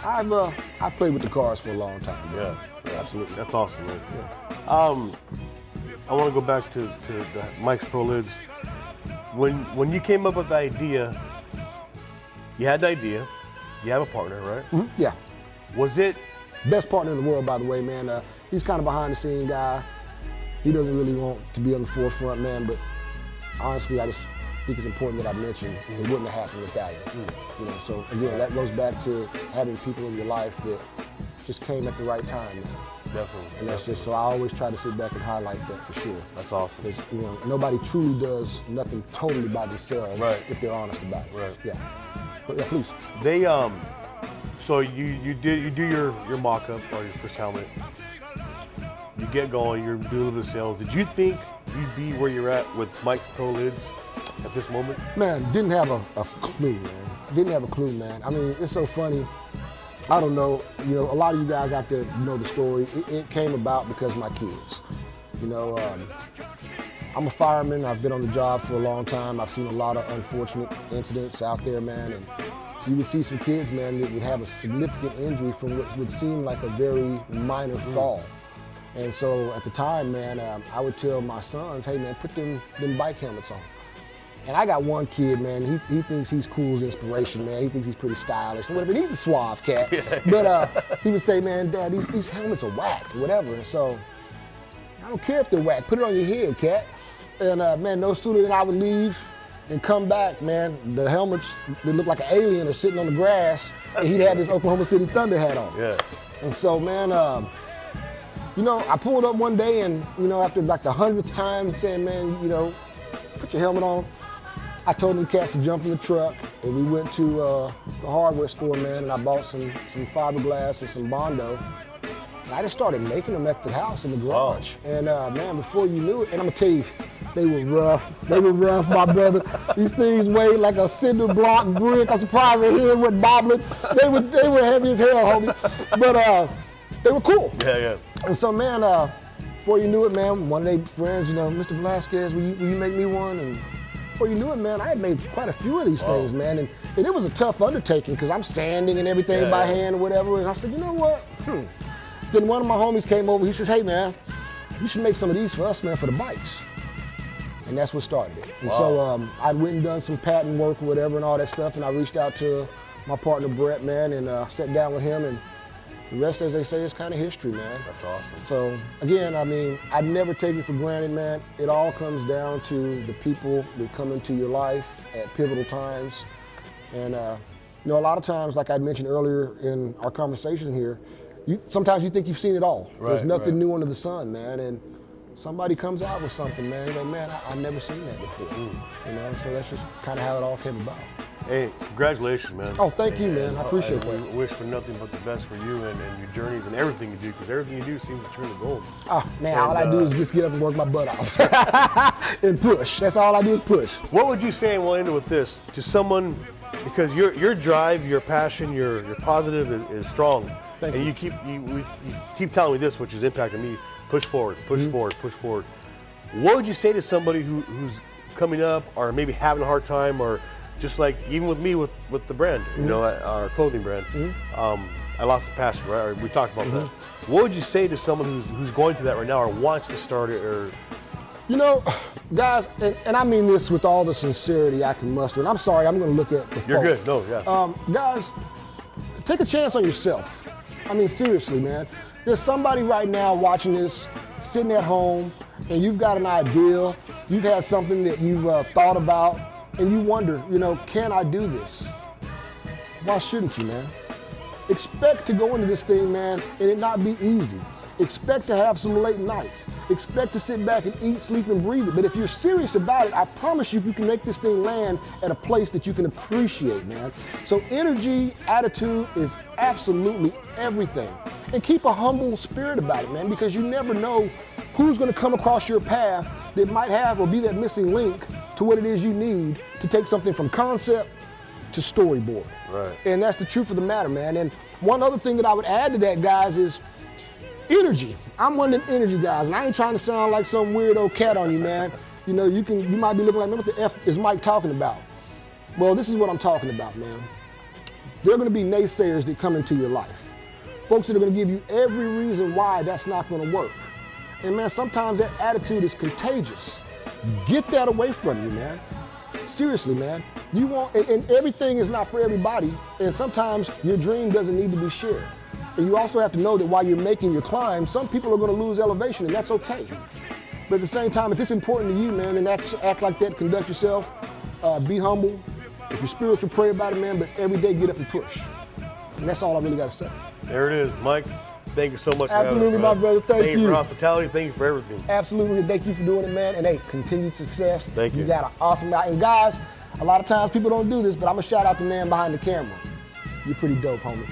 I've played with the cars for a long time. Man. Yeah, absolutely. That's awesome, man. Yeah. I want to go back to the Mike's Pro Lids. When you came up with the idea, you had the idea. You have a partner, right? Mm-hmm. Yeah. Was it? Best partner in the world, by the way, man. He's kind of behind the scene guy. He doesn't really want to be on the forefront, man, but honestly, I think it's important that I mention it wouldn't have happened without you. You know, so again, that goes back to having people in your life that just came at the right time, man. Definitely. And that's just, so I always try to sit back and highlight that for sure. That's awesome. Because, you know, nobody truly does nothing totally by themselves if they're honest about it. Right. Yeah. But yeah, please. They so you do your mock-up or your first helmet. You get going, you're doing a little bit of sales. Did you think you'd be where you're at with Mike's Pro Lids at this moment? Man, didn't have a clue, man. Didn't have a clue, man. I mean, it's so funny. I don't know, you know, a lot of you guys out there know the story. It came about because of my kids. You know, I'm a fireman. I've been on the job for a long time. I've seen a lot of unfortunate incidents out there, man. And you would see some kids, man, that would have a significant injury from what would seem like a very minor fall. And so at the time, man, I would tell my sons, hey, man, put them bike helmets on. And I got one kid, man, he thinks he's cool as inspiration, man. He thinks he's pretty stylish, whatever. He's a suave cat. But he would say, man, Dad, these helmets are whack, whatever. And so, I don't care if they're whack. Put it on your head, cat. And man, no sooner than I would leave and come back, man, the helmets, they look like an alien are sitting on the grass, and he'd have his Oklahoma City Thunder hat on. Yeah. And so, man, you know, I pulled up one day and, you know, after like the 100th time saying, man, you know, put your helmet on. I told them cats to jump in the truck, and we went to the hardware store, man, and I bought some fiberglass and some Bondo. And I just started making them at the house in the garage. Wow. And man, before you knew it, and I'm gonna tell you, they were rough. They were rough, my brother. These things weighed like a cinder block brick. I'm surprised their head wasn't bobbling. They were heavy as hell, homie. But they were cool. Yeah, yeah. And so, man, before you knew it, man, one of their friends, you know, Mr. Velasquez, will you make me one? And before you knew it, man, I had made quite a few of these things, man. And it was a tough undertaking because I'm sanding and everything by hand or whatever. And I said, you know what? Then one of my homies came over. He says, hey, man, you should make some of these for us, man, for the bikes. And that's what started it. And so I went and done some patent work or whatever and all that stuff. And I reached out to my partner, Brett, man, and sat down with him. And the rest, as they say, is kind of history, man. That's awesome. So, again, I mean, I never take it for granted, man. It all comes down to the people that come into your life at pivotal times. And, you know, a lot of times, like I mentioned earlier in our conversation here, sometimes you think you've seen it all. Right, there's nothing new under the sun, man. And somebody comes out with something, man. You're like, man, I've never seen that before. You know, so that's just kind of how it all came about. Hey, congratulations, man. Oh, thank you, man. I appreciate that. I wish for nothing but the best for you and your journeys and everything you do, because everything you do seems to turn to gold. Oh, man, all I do is just get up and work my butt off and push. That's all I do is push. What would you say, and we'll end it with this, to someone, because your drive, your passion, your positive is strong. Thank and you. you keep telling me this, which has impacted me. Push forward, push forward, push forward. What would you say to somebody who's coming up or maybe having a hard time, or just like even with me with the brand, you know, our clothing brand, I lost the passion, right? We talked about that. What would you say to someone who's going through that right now or wants to start it? Or You know, guys, and I mean this with all the sincerity I can muster, and I'm sorry, I'm going to look at the You're folk. good, no, yeah. Guys, take a chance on yourself. I mean, seriously, man. There's somebody right now watching this, sitting at home, and you've got an idea, you've had something that you've thought about, and you wonder, you know, can I do this? Why shouldn't you, man? Expect to go into this thing, man, and it not be easy. Expect to have some late nights. Expect to sit back and eat, sleep, and breathe it. But if you're serious about it, I promise you can make this thing land at a place that you can appreciate, man. So energy, attitude is absolutely everything. And keep a humble spirit about it, man, because you never know who's gonna come across your path that might have or be that missing link to what it is you need to take something from concept to storyboard. Right. And that's the truth of the matter, man. And one other thing that I would add to that, guys, is energy. I'm one of them energy guys, and I ain't trying to sound like some weirdo cat on you, man. You know, you might be looking like, man, what the F is Mike talking about? Well, this is what I'm talking about, man. There are gonna be naysayers that come into your life. Folks that are gonna give you every reason why that's not gonna work. And man, sometimes that attitude is contagious. Get that away from you, man. Seriously, man. You want, and everything is not for everybody, and sometimes your dream doesn't need to be shared. And you also have to know that while you're making your climb, some people are going to lose elevation, and that's okay. But at the same time, if it's important to you, man, then act like that, conduct yourself. Be humble. If you're spiritual, pray about it, man, but every day get up and push. And that's all I really got to say. There it is, Mike. Thank you so much Absolutely, for having us, my brother. Thank you. Thank you you. for hospitality. Thank you for everything. Absolutely. Thank you for doing it, man. And hey, continued success. Thank you. You got an awesome guy. And guys, a lot of times people don't do this, but I'm going to shout out the man behind the camera. You're pretty dope, homie.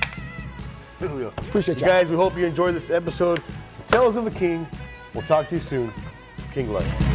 Appreciate you. Guys, we hope you enjoyed this episode. Tales of a King. We'll talk to you soon. King Life.